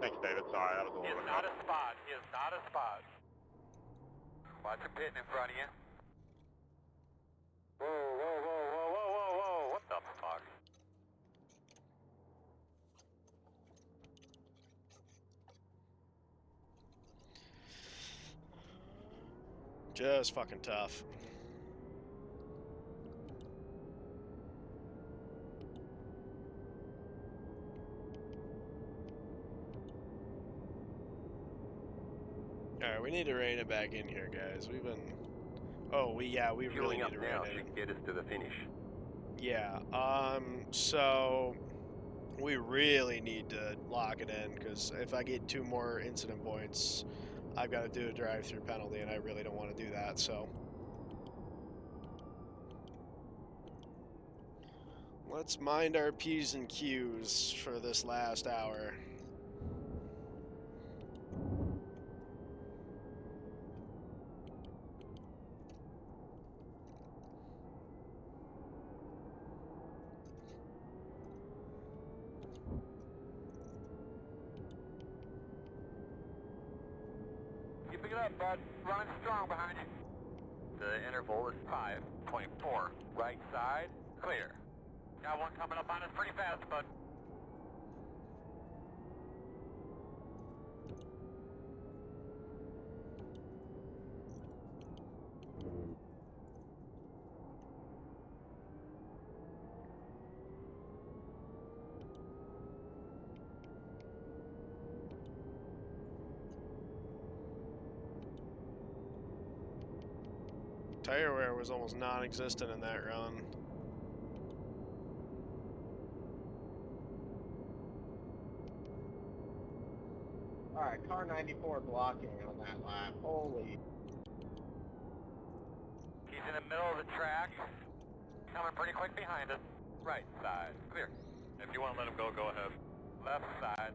Thanks, David. Sorry, that was a He little is bit not rough. a spot. He is not a spot. Watch him pitting in front of you. Whoa, whoa, whoa, whoa, whoa, whoa, whoa. What the fuck? Just fucking tough. Alright, we need to rein it back in here, guys. We've been... Oh, we really need to rein it in. Get us to the finish. Yeah, so... We really need to lock it in, because if I get 2 more incident points, I've got to do a drive-through penalty, and I really don't want to do that, so... Let's mind our P's and Q's for this last hour. Keep it up, bud. Running strong behind you. The interval is 5.4. Right side, clear. Got one coming up on us pretty fast, bud. Tire wear was almost non-existent in that run. Alright, car 94 blocking on that lap. Holy. He's in the middle of the track. Coming pretty quick behind us. Right side, clear. If you want to let him go, go ahead. Left side.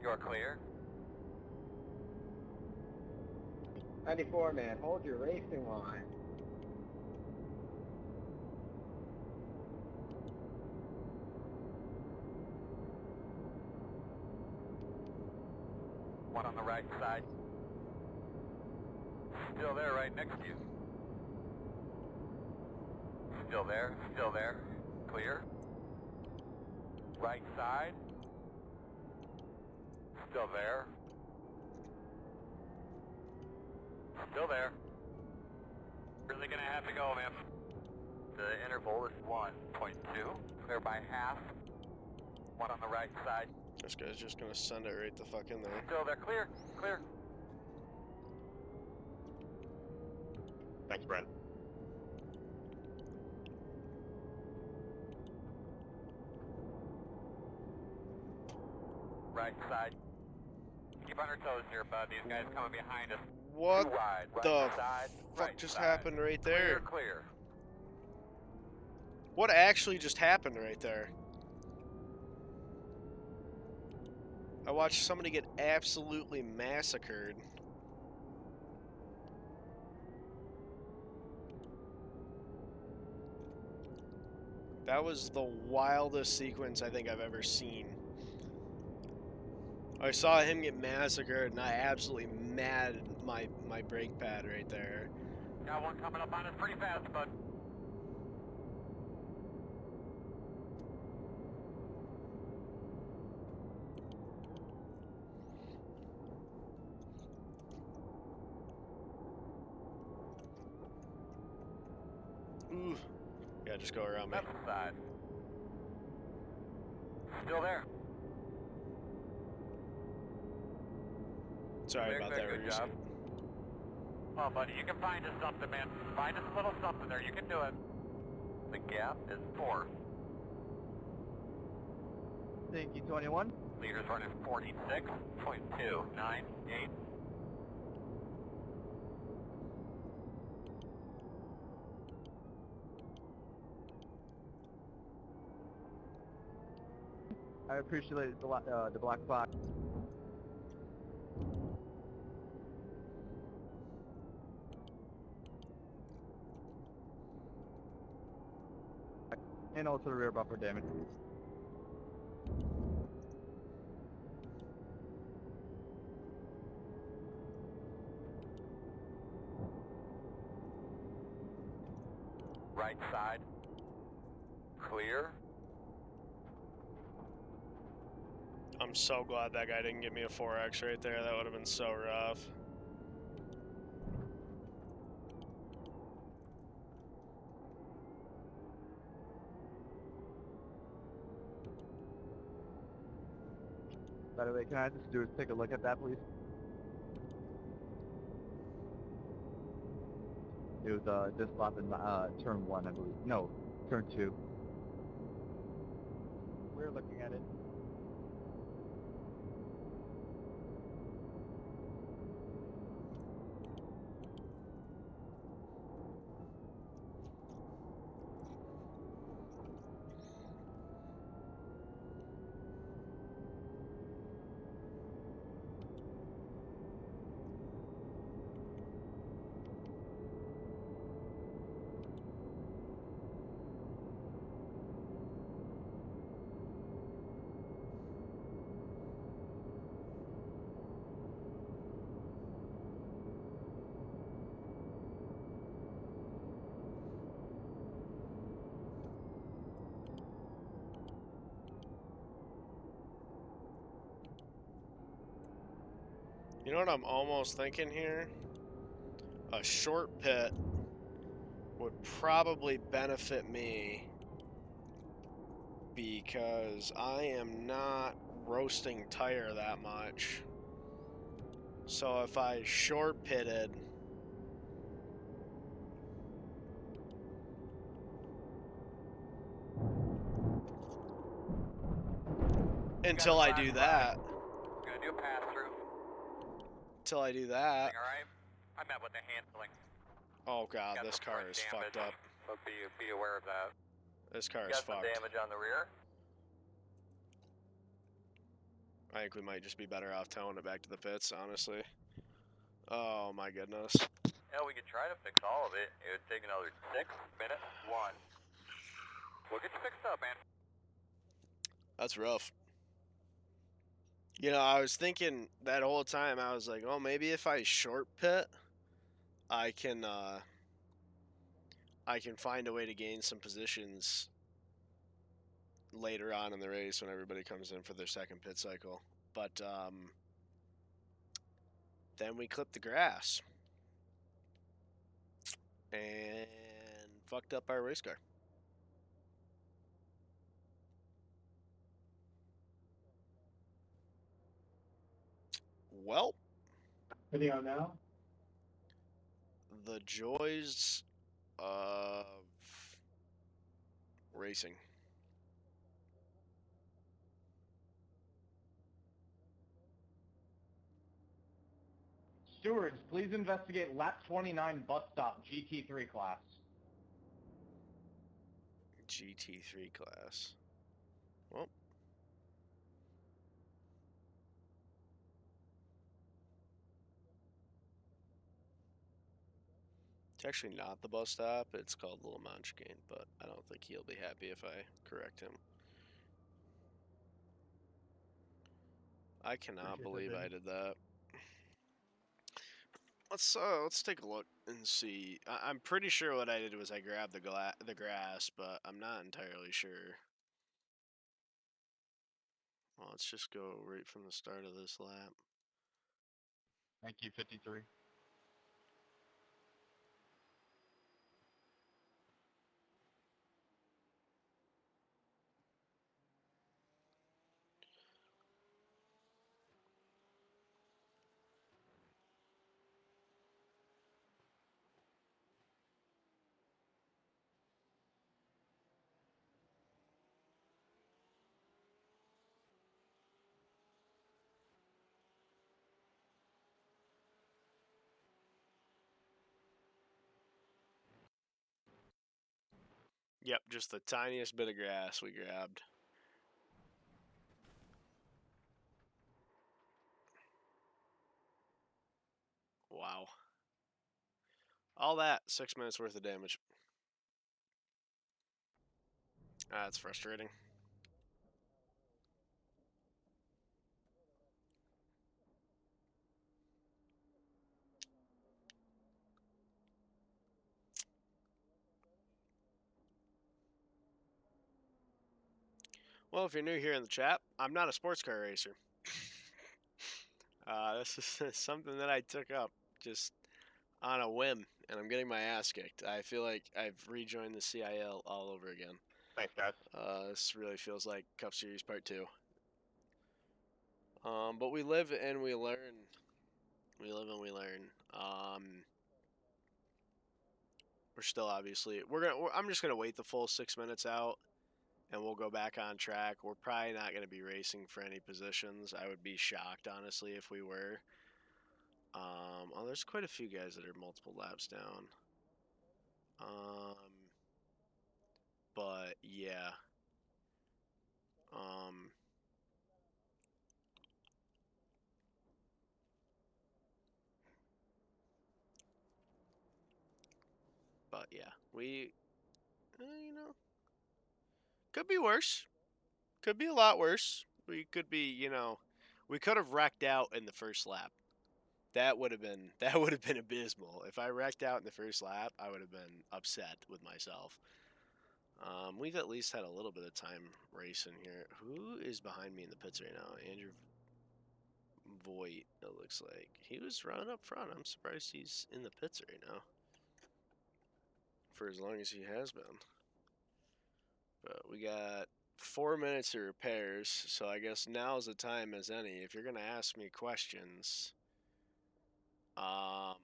You're clear. 94, man, hold your racing line. One on the right side. Still there, right next to you. Still there, still there. Clear. Right side. Still there. Still there. Really gonna have to go, man. The interval is 1.2. Clear by half. One on the right side. This guy's just gonna send it right the fuck in there. Still there. Clear. Clear. Thanks, Brent. Right side. Keep on your toes here, bud. These guys coming behind us. What Too wide. Right the side. fuck Right just side. happened right Clear, there? clear. What actually just happened right there? I watched somebody get absolutely massacred. That was the wildest sequence I think I've ever seen. I saw him get massacred and I absolutely matted my brake pad right there. Got one coming up on us pretty fast, bud. Ooh. Yeah, just go around me. Left side. Still there. Sorry about that, Good Reese. job. Oh, buddy, you can find us something, man. Find us a little something there. You can do it. The gap is 4. Thank you, 21. Leaders running 46.298. I appreciate the black box. And also the rear bumper damage. Right side. Clear. I'm so glad that guy didn't give me a 4X right there. That would have been so rough. By the way, can I just take a look at that, please? It was this lap in turn 1, I believe. No, turn 2. We're looking at it. You know what I'm almost thinking here? A short pit would probably benefit me because I am not roasting tire that much. So if I short pitted until I do that. Gonna do a pass through. Until I do that. Alright? I met with the handling. Oh god, Got this some car front is fucked damage, up. So be aware of that. This car is Got some fucked. damage on the rear. I think we might just be better off towing it back to the pits, honestly. Oh my goodness. Yeah, we could try to fix all of it. It would take another 6 minutes. 1. We'll get you fixed up, man. That's rough. You know, I was thinking that whole time, I was like, oh, maybe if I short pit, I can find a way to gain some positions later on in the race when everybody comes in for their second pit cycle. But then we clipped the grass and fucked up our race car. Well, Video now. the joys of racing. Stewards, please investigate lap 29 bus stop GT3 class. GT3 class. Well, it's actually not the bus stop. It's called the Le Mans chicane, but I don't think he'll be happy if I correct him. I cannot believe I did that. Let's take a look and see. I'm pretty sure what I did was I grabbed the grass, but I'm not entirely sure. Well, let's just go right from the start of this lap. Thank you, 53. Yep, just the tiniest bit of grass we grabbed. Wow. All that, 6 minutes worth of damage. That's frustrating. Well, if you're new here in the chat, I'm not a sports car racer. This is something that I took up just on a whim, and I'm getting my ass kicked. I feel like I've rejoined the CiL all over again. Thanks, guys. This really feels like Cup Series Part 2. But we live and we learn. We live and we learn. We're still obviously I'm just gonna wait the full 6 minutes out, and we'll go back on track. We're probably not gonna be racing for any positions. I would be shocked, honestly, if we were. Oh, there's quite a few guys that are multiple laps down. But yeah. Um, but yeah, could be worse. Could be a lot worse. We could be, we could have wrecked out in the first lap. That would have been abysmal. If I wrecked out in the first lap, I would have been upset with myself. We've at least had a little bit of time racing here. Who is behind me in the pits right now? Andrew Voigt, it looks like. He was running up front. I'm surprised he's in the pits right now. For as long as he has been. But we got 4 minutes of repairs, so I guess now's the time as any. If you're going to ask me questions, now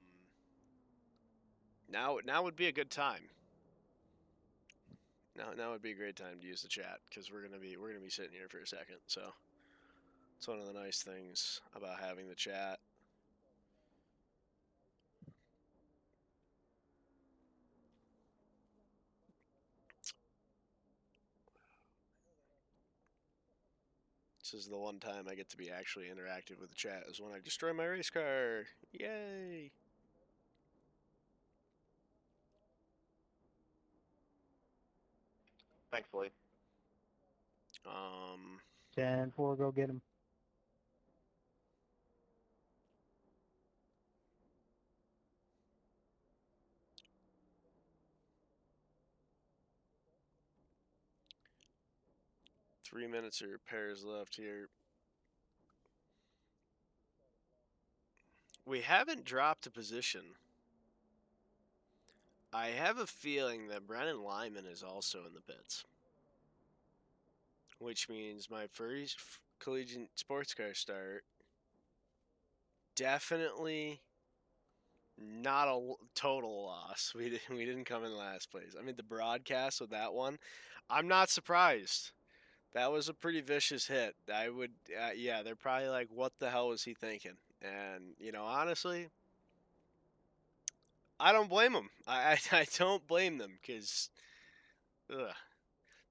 would be a good time. Now would be a great time to use the chat because we're gonna be sitting here for a second. So it's one of the nice things about having the chat. This is the one time I get to be actually interactive with the chat is when I destroy my race car. Yay! Thanks, Lee. 10-4, go get him. Three minutes of repairs left here. We haven't dropped a position. I have a feeling that Brennan Lyman is also in the pits. Which means my first collegiate sports car start definitely not a total loss. We didn't come in last place. I mean, the broadcast with that one, I'm not surprised. That was a pretty vicious hit. I would, yeah, they're probably like, what the hell was he thinking? And, you know, honestly, I don't blame them. I don't blame them because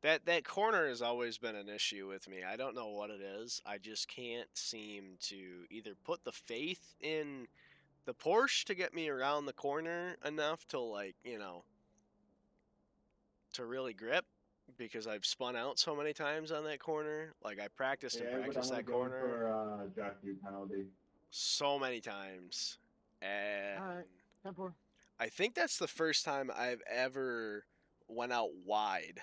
that corner has always been an issue with me. I don't know what it is. I just can't seem to either put the faith in the Porsche to get me around the corner enough to, like, you know, to really grip, because I've spun out so many times on that corner. Like, I practiced and practiced that corner for draft view penalty. so many times. And All right, 10-4. I think that's the first time I've ever went out wide.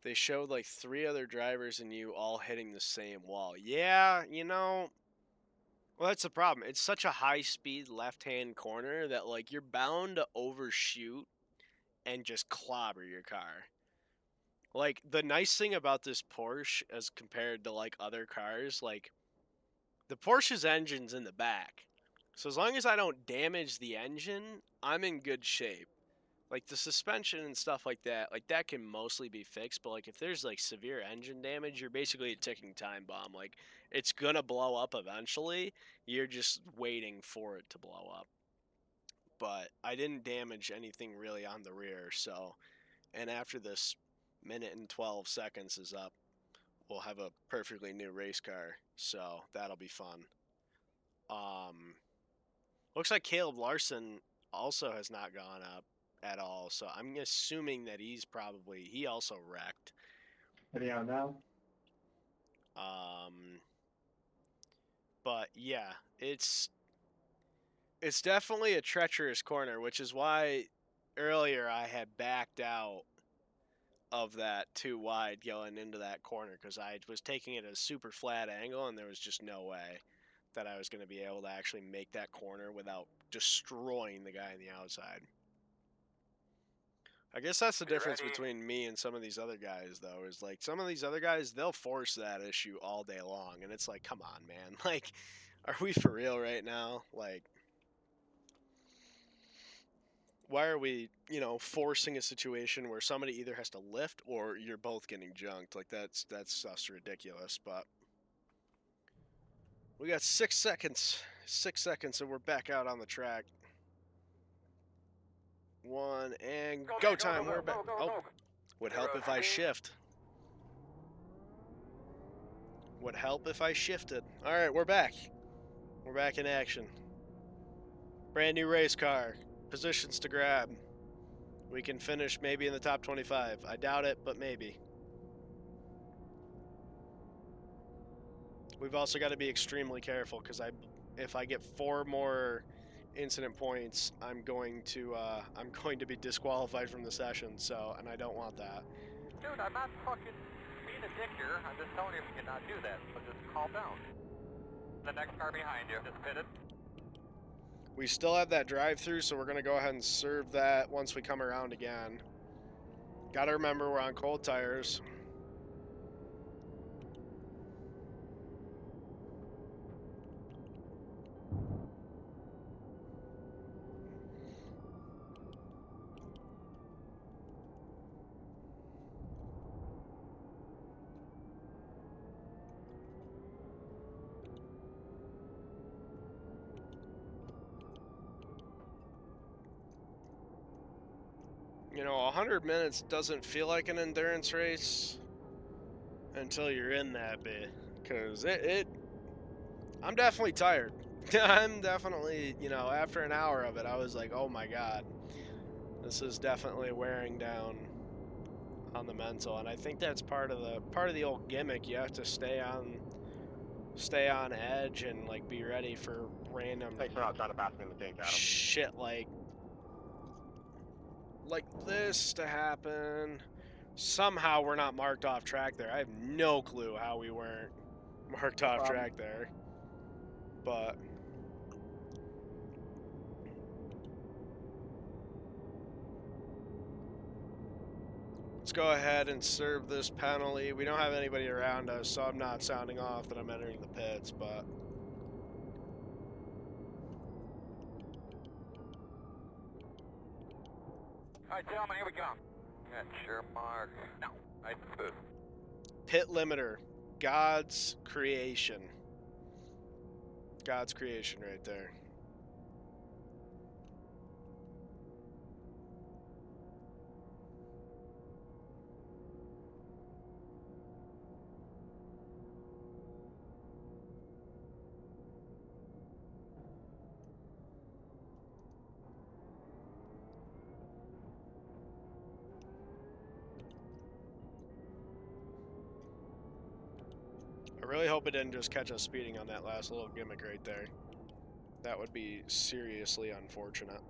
They showed like 3 other drivers and you all hitting the same wall. Yeah, you know, well, that's the problem. It's such a high-speed left-hand corner that, like, you're bound to overshoot and just clobber your car. Like, the nice thing about this Porsche as compared to, like, other cars, like, the Porsche's engine's in the back. So as long as I don't damage the engine, I'm in good shape. Like, the suspension and stuff like that can mostly be fixed, but, like, if there's, like, severe engine damage, you're basically a ticking time bomb. Like, it's gonna blow up eventually. You're just waiting for it to blow up. But I didn't damage anything really on the rear, so, and after this minute and 12 seconds is up, we'll have a perfectly new race car, so that'll be fun. Looks like Caleb Larson also has not gone up at all, so I'm assuming that he also wrecked. Heading out now. But yeah, it's definitely a treacherous corner, which is why earlier I had backed out of that too wide going into that corner, because I was taking it at a super flat angle and there was just no way that I was going to be able to actually make that corner without destroying the guy on the outside. I guess that's the difference between me and some of these other guys, though, is like some of these other guys, they'll force that issue all day long, and it's like, come on, man. Like, are we for real right now? Like, why are we, you know, forcing a situation where somebody either has to lift or you're both getting junked? Like, that's just ridiculous. But we got 6 seconds. 6 seconds, and we're back out on the track. 1 and go time. We're back. Oh, would help if I shift. Would help if I shifted. All right, we're back. We're back in action. Brand new race car. Positions to grab. We can finish maybe in the top 25. I doubt it, but maybe. We've also got to be extremely careful, because if I get 4 more incident points, I'm going to be disqualified from the session. So, and I don't want that. Dude, I'm not fucking being a dick here. I'm just telling you you cannot do that. So just calm down. The next car behind you just pitted. We still have that drive-through, so we're going to go ahead and serve that once we come around again. Got to remember we're on cold tires. You know, 100 minutes doesn't feel like an endurance race until you're in that bit, because I'm definitely tired. I'm definitely, you know, after an hour of it, I was like, oh my god, this is definitely wearing down on the mental, and I think that's part of the old gimmick. You have to stay on edge and, like, be ready for random Thanks for not trying to pass me in the tank, Adam. shit like this to happen. Somehow we're not marked off track there. I have no clue how we weren't marked off track there. But let's go ahead and serve this penalty. We don't have anybody around us, so I'm not sounding off that I'm entering the pits, but All right, gentlemen, here we go. Got your mark. No, nice and smooth. Pit limiter. God's creation. God's creation right there. I really hope it didn't just catch us speeding on that last little gimmick right there. That would be seriously unfortunate.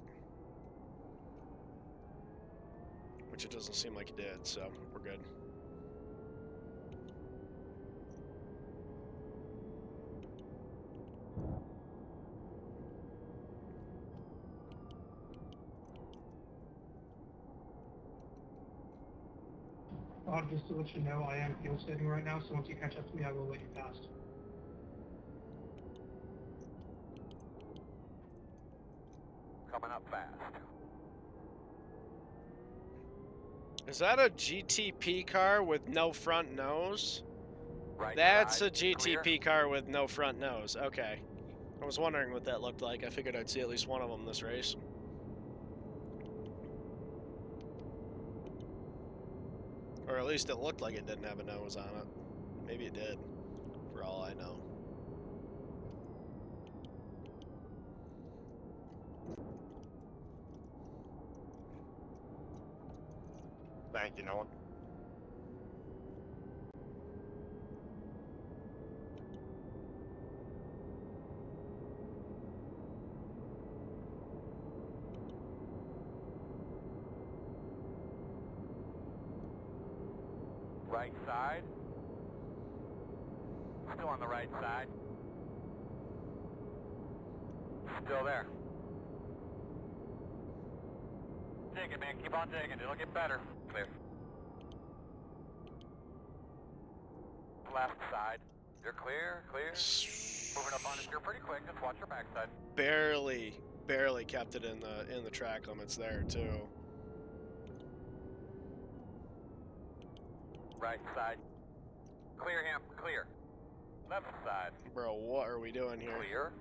Which it doesn't seem like it did, so we're good. Just to let you know, I am fuel saving right now, so once you catch up to me, I will let you pass. Coming up fast. Is that a GTP car with no front nose? Right That's side, a GTP clear. car with no front nose. Okay. I was wondering what that looked like. I figured I'd see at least one of them this race. Or at least it looked like it didn't have a nose on it. Maybe it did, for all I know. Thank you, Nolan. Right side. Still on the right side. Still there. Dig it, man. Keep on digging. It'll get better. Clear. Left side. You're clear, clear. Moving up on us. You're pretty quick. Just watch your backside. Barely kept it in the track limits there too. Right side. Clear him. Clear. Left side. Bro, what are we doing here? Clear.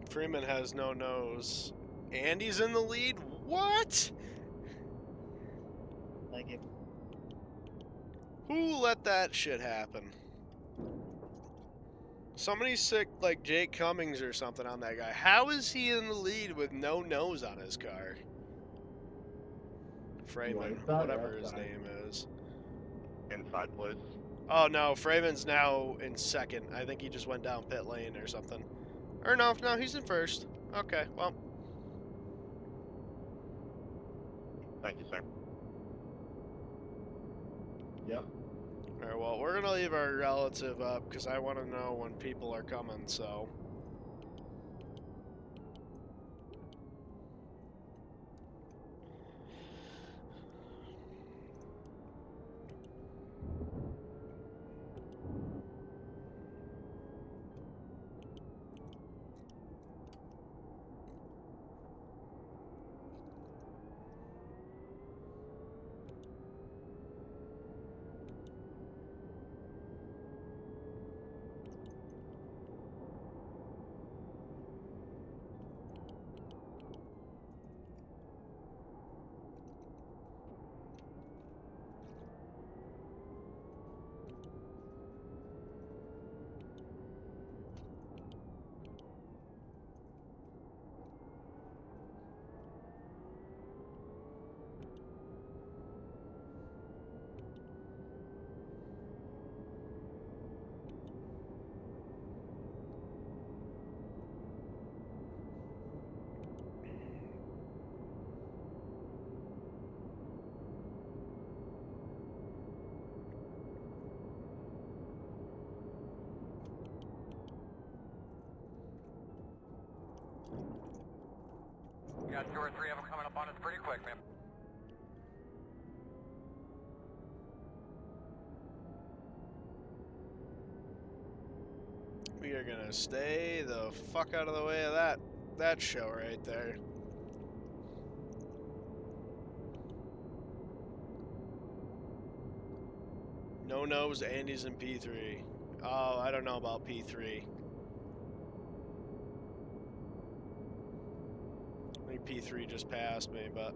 Freeman has no nose. Andy's in the lead? What? Thank you. Who let that shit happen? Somebody's sick like Jake Cummings or something on that guy. How is he in the lead with no nose on his car? Freeman, whatever his name is. Inside, please. Oh no, Freeman's now in second. I think he just went down pit lane or something. Or no, he's in first. Okay, well. Thank you, sir. Yep. Alright, well, we're gonna leave our relative up because I want to know when people are coming, so. got 2 or 3 of them coming up on us pretty quick, man. We are gonna stay the fuck out of the way of that show right there. No nose, Andy's in P3. Oh, I don't know about P3. I think P3 just passed me, but...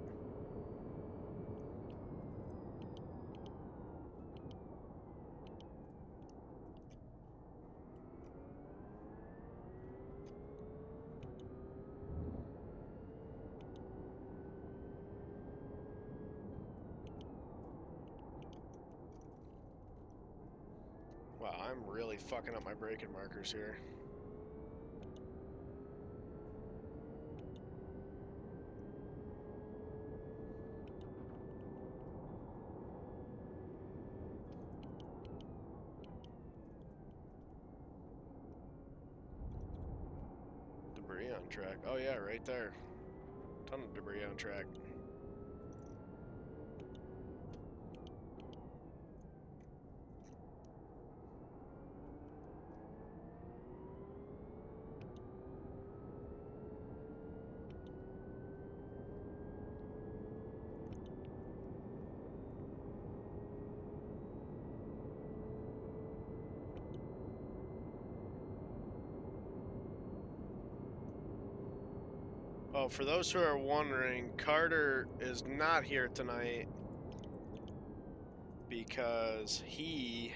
Wow, I'm really fucking up my braking markers here. Debris on track. Oh yeah, right there. Ton of debris on track. Oh, for those who are wondering, Carter is not here tonight because he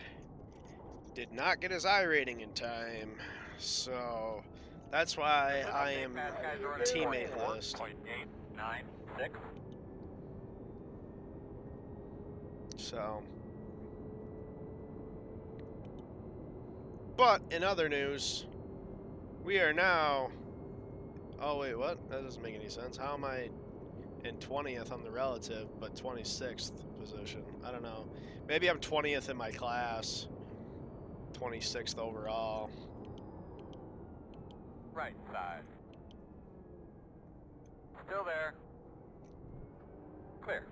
did not get his I rating in time. So that's why I am teammate-less. 0.896. So, but in other news, we are now... Oh wait, what? That doesn't make any sense. How am I in 20th on the relative, but 26th position? I don't know. Maybe I'm 20th in my class, 26th overall. Right side. Still there. Clear.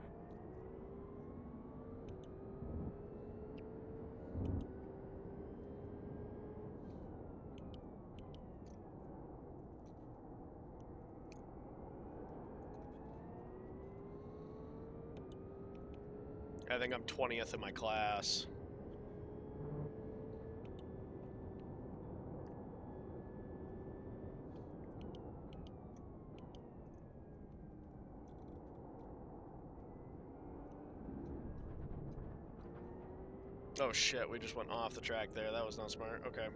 I think I'm 20th in my class. Oh shit, we just went off the track there. That was not smart. Okay.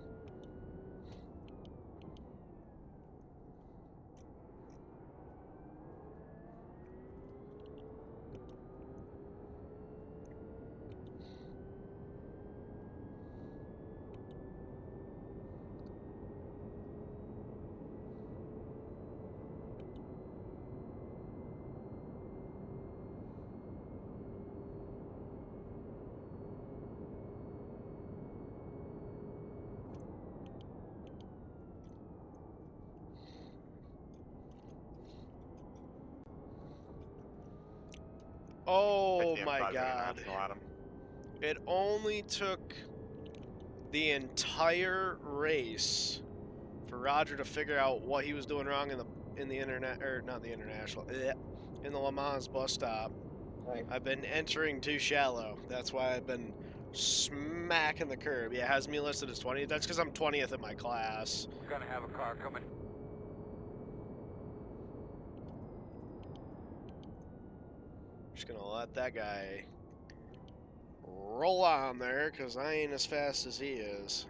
Oh my god. It only took the entire race for Roger to figure out what he was doing wrong in the internet, or not the international, in the Le Mans bus stop. Right. I've been entering too shallow. That's why I've been smacking the curb. Yeah, it has me listed as 20th. That's because I'm 20th in my class. Gonna have a car coming. Just gonna let that guy roll on there, because I ain't as fast as he is.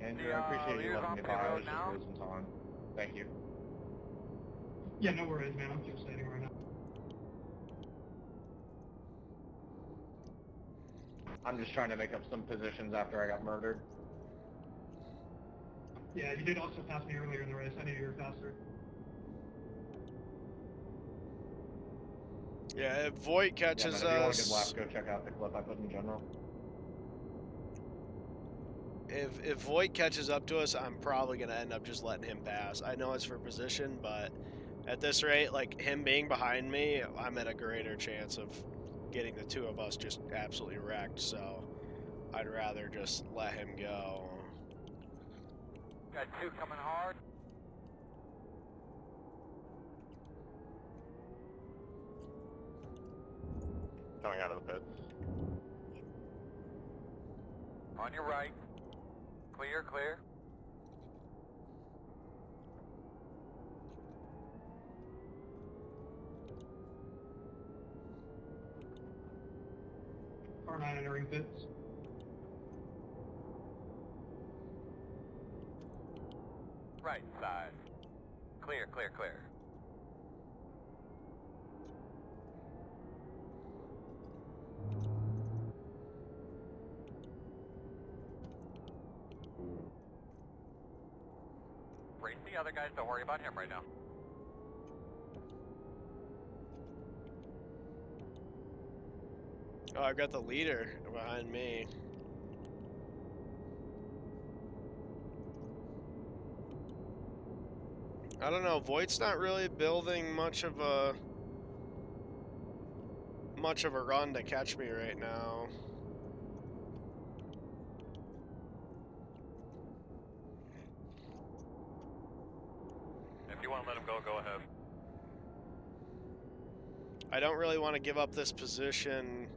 Andrew, I appreciate you leader's letting on me pit by. I road was just now. losing time. Thank you. Yeah, no worries, man. I'm fuel setting right now. I'm just trying to make up some positions after I got murdered. Yeah, you did also pass me earlier in the race. I knew you were faster. Yeah, if Voight Yeah, catches man, if you want a good lap, us, go check out the clip I put in general. if Voight catches up to us, I'm probably gonna end up just letting him pass. I know it's for position, but at this rate, like him being behind me, I'm at a greater chance of getting the two of us just absolutely wrecked. So I'd rather just let him go. Got 2 coming hard. Coming out of the pits. On your right. Clear, clear. Car 9 entering pits. Right side. Clear, clear, clear. Race the other guys, don't worry about him right now. Oh, I've got the leader behind me. I don't know. Voight's not really building much of a run to catch me right now. If you want to let him go, go ahead. I don't really want to give up this position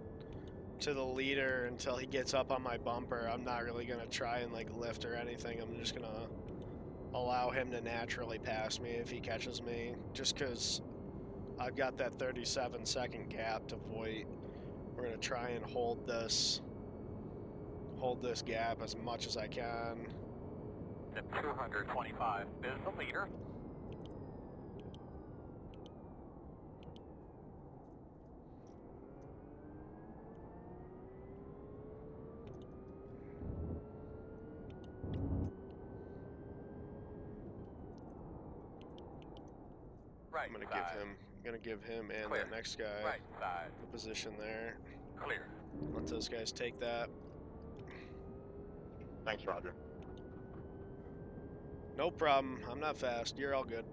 to the leader until he gets up on my bumper. I'm not really gonna try and like lift or anything. I'm just gonna allow him to naturally pass me if he catches me, just because I've got that 37-second gap to Voight. We're gonna try and hold this gap as much as I can. At 225 is the leader. Right I'm side. gonna give him and Clear. that next guy Right side. the position there. Clear. Let those guys take that. Thanks, Roger. No problem. I'm not fast. You're all good.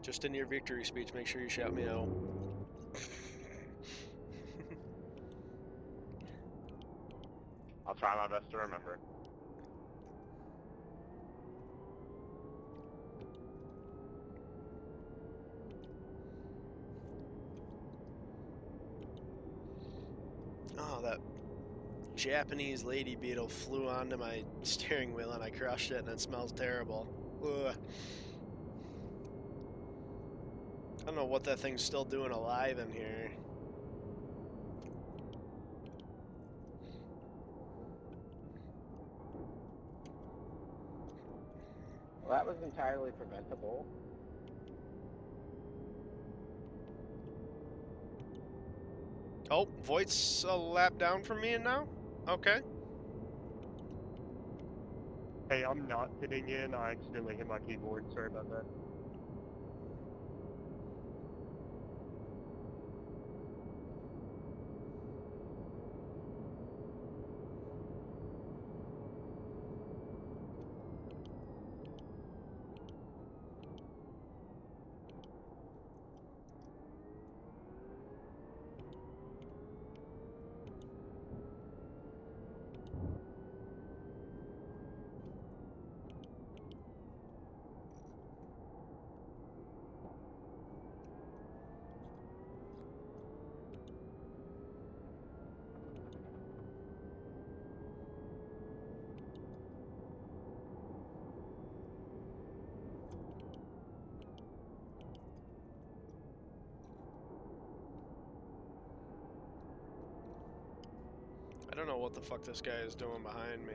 Just in your victory speech, make sure you shout me out. I'll try my best to remember. Oh, that Japanese lady beetle flew onto my steering wheel and I crushed it and it smells terrible. Ugh. I don't know what that thing's still doing alive in here. Well, that was entirely preventable. Oh, Voight's a lap down from me now? Okay. Hey, I'm not pitting in. I accidentally hit my keyboard. Sorry about that. don't know what the fuck this guy is doing behind me.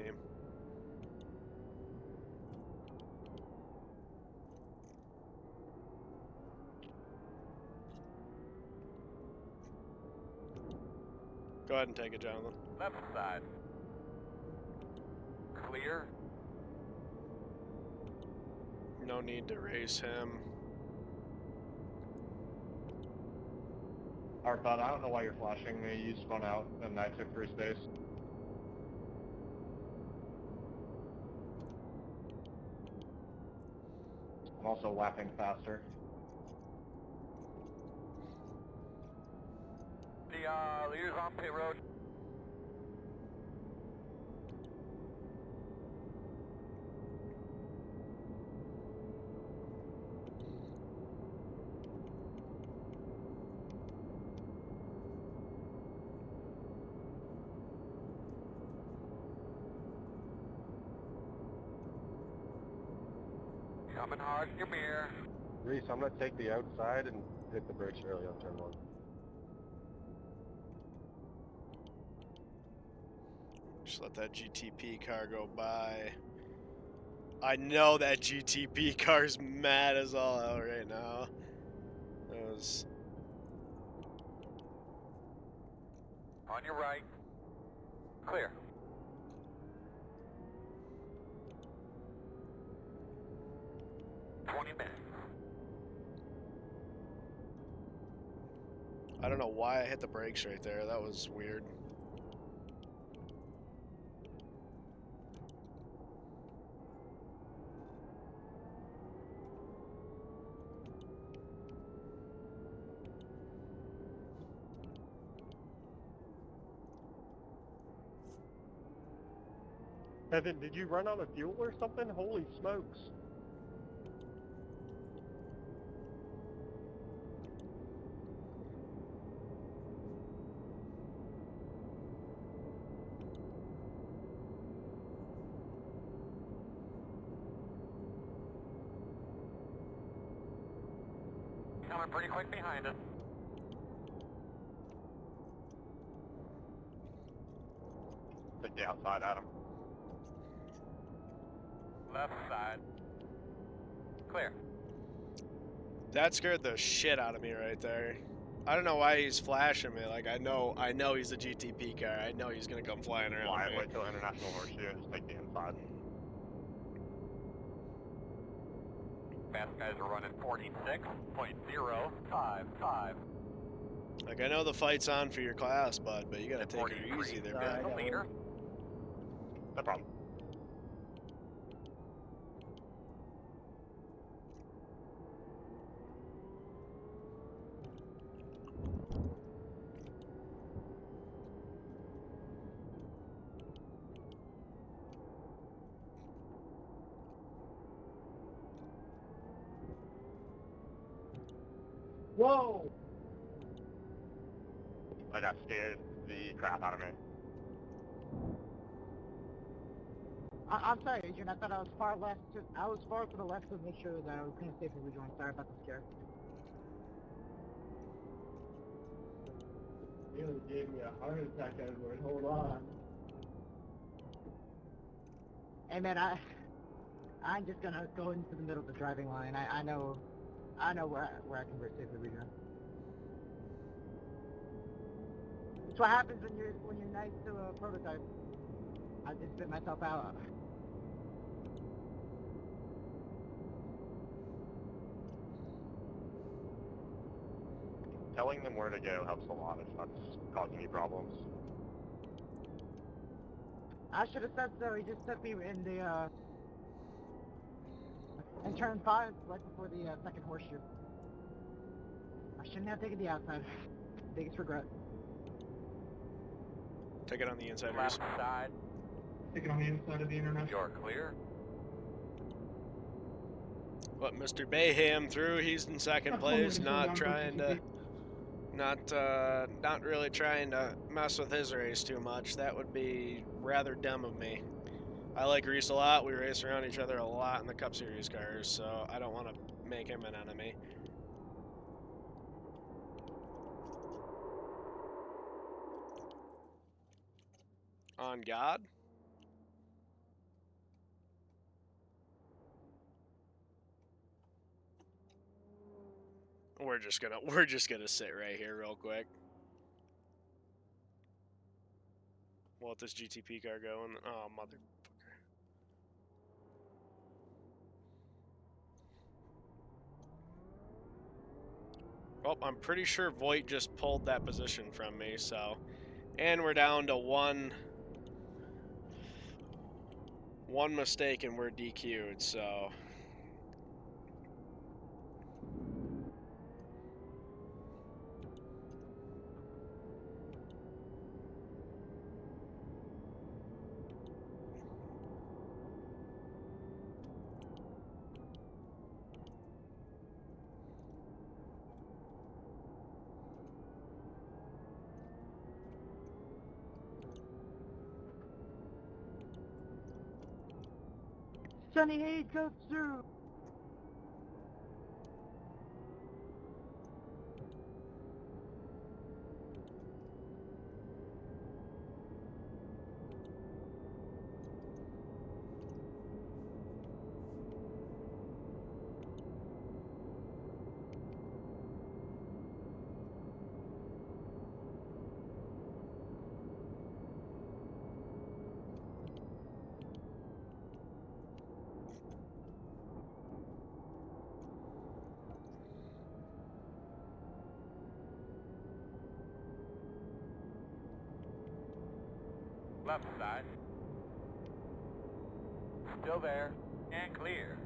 Go ahead and take it, Jonathan. Left side. Clear. No need to race him. Arpod, I don't know why you're flashing me. You spun out and I took free space. I'm also lapping faster. The leader's on pit road. Coming hard in your mirror. Reese, I'm going to take the outside and hit the brakes early on turn 1. Just let that GTP car go by. I know that GTP car's mad as all hell right now. That was... On your right. Clear. I don't know why I hit the brakes right there. That was weird. Evan, did you run out of fuel or something? Holy smokes. Coming pretty quick behind us. Take the outside, Adam. Left side. Clear. That scared the shit out of me right there. I don't know why he's flashing me. Like, I know he's a GTP car. I know he's gonna come flying around Why me. wait till International Horseshoe and just take the inside? Fast guys are running 46.055. Like, I know the fight's on for your class, bud, but you gotta take it easy there, The bud. leader. No problem. Whoa! That scared the crap out of me. I'm sorry, Adrian. I thought I was far left. I was far to the left to make sure that I was going to safely rejoin. Sorry about the scare. Nearly gave me a heart attack, Edward. Hold on. Hey man, I'm just gonna go into the middle of the driving line. I know where I can safely rejoin. It's what happens when you're nice to a prototype. I just spit myself out. Telling them where to go helps a lot if that's causing you problems. I should have said so. He just took me in the in turn 5, right before the second horseshoe. I shouldn't have taken the outside. Biggest regret. Take it on the inside, Left Reese. side. Take it on the inside of the international. You're clear. Let Mr. Bayham through. He's in second place, not trying to... Not really trying to mess with his race too much. That would be rather dumb of me. I like Reese a lot. We race around each other a lot in the Cup Series cars, so I don't want to make him an enemy. On God. We're just gonna sit right here real quick. We'll let this GTP car go and oh motherfucker. Well, I'm pretty sure Voight just pulled that position from me, so and we're down to one mistake and we're DQ'd, so Sunny Hayes goes through. Left side. Still there. And clear.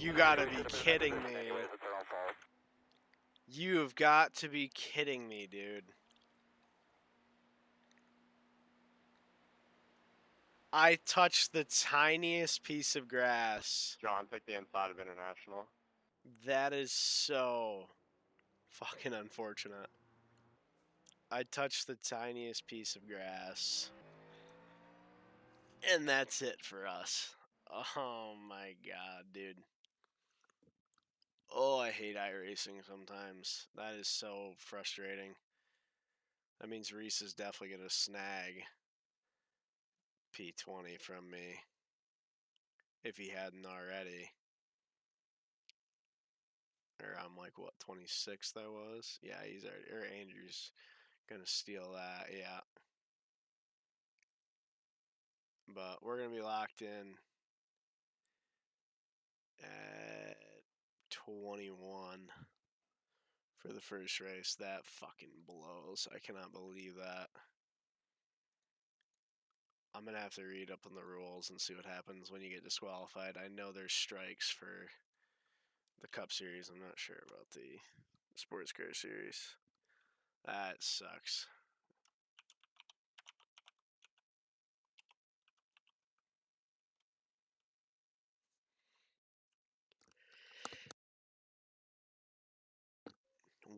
you gotta be kidding me. You've got to be kidding me, dude. I touched the tiniest piece of grass. John, pick the inside of International. That is so fucking unfortunate. I touched the tiniest piece of grass. And that's it for us. Oh my god, dude. Oh, I hate iRacing sometimes. That is so frustrating. That means Reese is definitely going to snag P20 from me if he hadn't already. Or I'm like, what, 26th I was? Yeah, he's already, or Andrew's going to steal that, yeah. But we're going to be locked in at 21 for the first race. That fucking blows. I cannot believe that. I'm going to have to read up on the rules and see what happens when you get disqualified. I know there's strikes for the Cup Series. I'm not sure about the Sports Car Series. That sucks.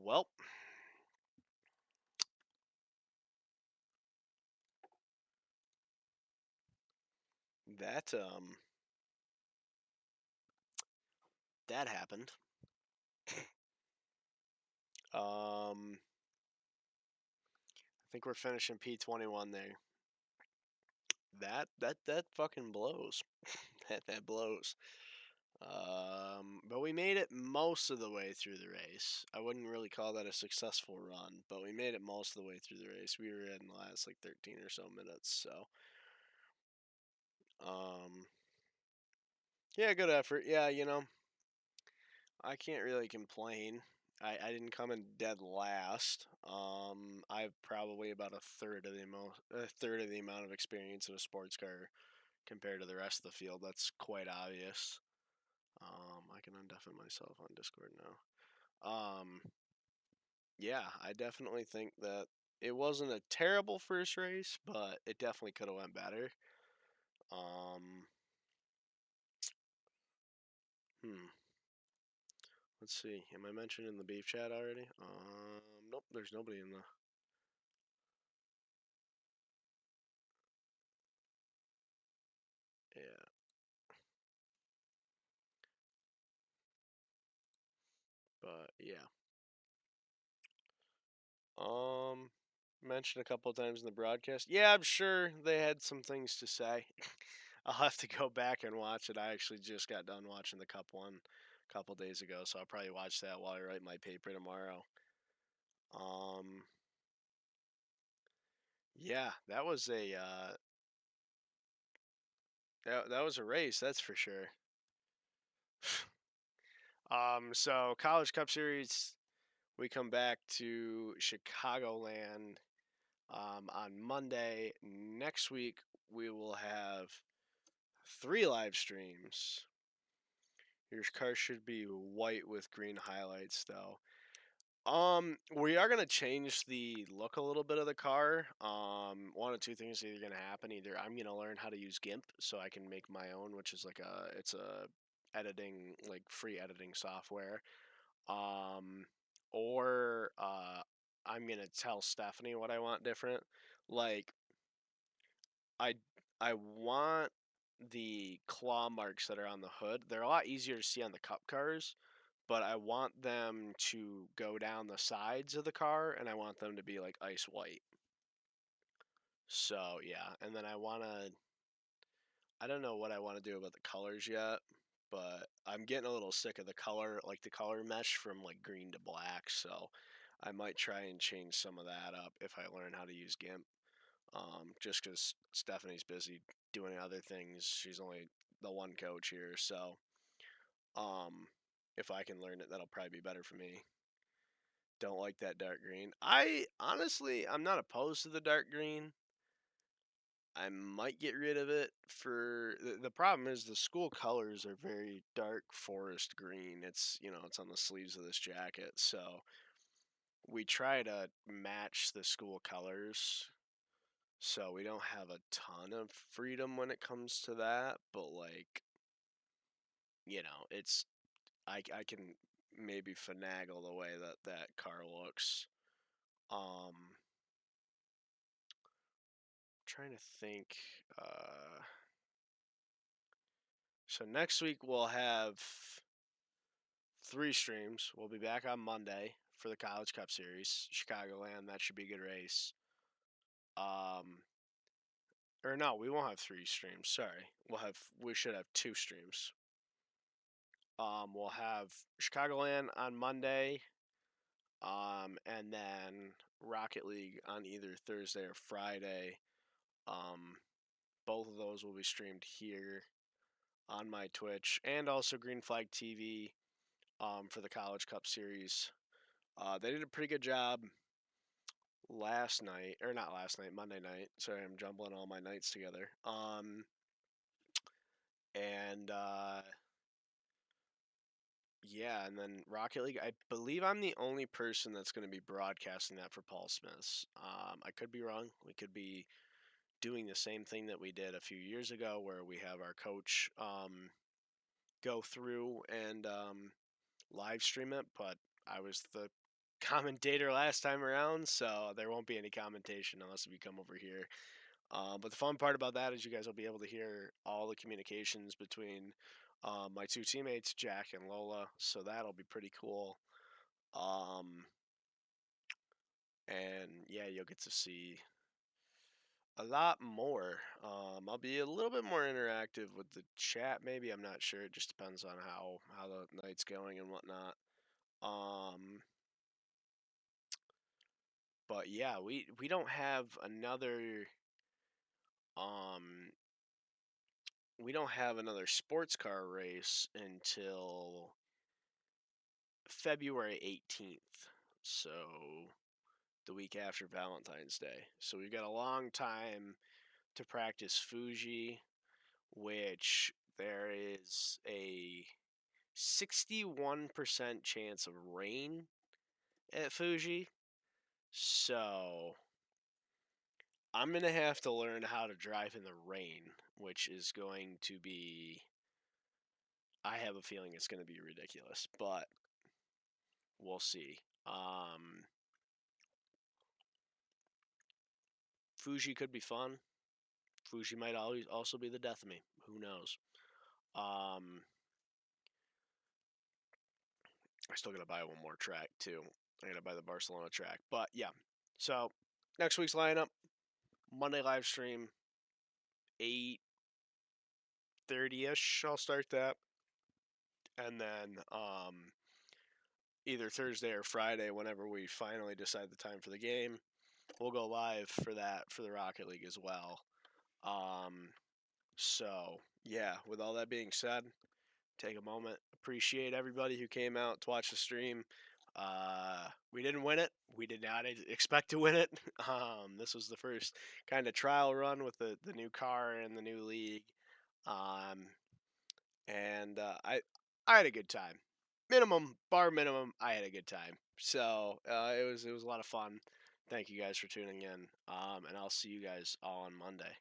Well, that happened. I think we're finishing P21 there. That fucking blows. that blows. But we made it most of the way through the race. I wouldn't really call that a successful run, but we made it most of the way through the race. We were in the last like 13 or so minutes, so Yeah, good effort. Yeah, I can't really complain. I didn't come in dead last. I've probably about a third of the amount of experience in a sports car compared to the rest of the field. That's quite obvious. I can undeafen myself on Discord now. Yeah, I definitely think that it wasn't a terrible first race, but it definitely could have went better. Um, hmm. Let's see. Am I mentioned in the beef chat already? Nope. There's nobody in the. Yeah, but yeah. Um, Mentioned a couple of times in the broadcast. Yeah, I'm sure they had some things to say. I'll have to go back and watch it. I actually just got done watching the Cup one a couple days ago, so I'll probably watch that while I write my paper tomorrow. Um, yeah, that was a race, that's for sure. So College Cup Series, we come back to Chicagoland on Monday. Next week, we will have 3 live streams. Your car should be white with green highlights, though. We are gonna change the look a little bit of the car. One of two things are either gonna happen. Either I'm gonna learn how to use GIMP so I can make my own, which is it's a editing, like, free editing software. Um, or I'm gonna tell Stephanie what I want different. Like, I I want the claw marks that are on the hood. They're a lot easier to see on the cup cars, but I want them to go down the sides of the car, and I want them to be like ice white. So yeah, and then I don't know what I want to do about the colors yet, but I'm getting a little sick of the color, like the color mesh from like green to black. So I might try and change some of that up if I learn how to use GIMP. Just because Stephanie's busy doing other things, she's only the one coach here. So um, if I can learn it, that'll probably be better for me. Don't like that dark green. I'm not opposed to the dark green. I might get rid of it for the problem is the school colors are very dark forest green. It's on the sleeves of this jacket. So we try to match the school colors. So we don't have a ton of freedom when it comes to that, but like, it's I can maybe finagle the way that that car looks. Um Trying to think. Uh, so next week we'll have 3 streams. We'll be back on Monday for the College Cup Series, Chicagoland. That should be a good race. Um, or no, we won't have 3 streams. Sorry, we should have 2 streams. We'll have Chicagoland on Monday, and then Rocket League on either Thursday or Friday. Um, both of those will be streamed here on my Twitch and also Green Flag TV for the College Cup Series. They did a pretty good job last night, or not last night, Monday night. Sorry, I'm jumbling all my nights together. And yeah, and then Rocket League. I believe I'm the only person that's going to be broadcasting that for Paul Smiths. I could be wrong. We could be doing the same thing that we did a few years ago, where we have our coach go through and live stream it, but I was the commentator last time around, so there won't be any commentation unless you come over here. But the fun part about that is you guys will be able to hear all the communications between my 2 teammates, Jack and Lola, so that'll be pretty cool. And yeah, you'll get to see a lot more. I'll be a little bit more interactive with the chat, maybe. I'm not sure. It just depends on how the night's going and whatnot. Um, but yeah, we don't have another um we don't have another sports car race until February 18th. So the week after Valentine's Day. So we've got a long time to practice Fuji, which there is a 61% chance of rain at Fuji. So I'm going to have to learn how to drive in the rain, which is going to be, I have a feeling it's going to be ridiculous, but we'll see. Fuji could be fun. Fuji might always also be the death of me. Who knows? I still got to buy one more track, too. I got to buy the Barcelona track. But, yeah. So, next week's lineup, Monday live stream, 8:30ish. I'll start that. And then either Thursday or Friday, whenever we finally decide the time for the game, we'll go live for that for the Rocket League as well. So yeah, with all that being said, take a moment, appreciate everybody who came out to watch the stream. We didn't win it. We did not expect to win it. This was the first kind of trial run with the new car and the new league. And I had a good time. Bar minimum, I had a good time. So it was a lot of fun. Thank you guys for tuning in. And I'll see you guys all on Monday.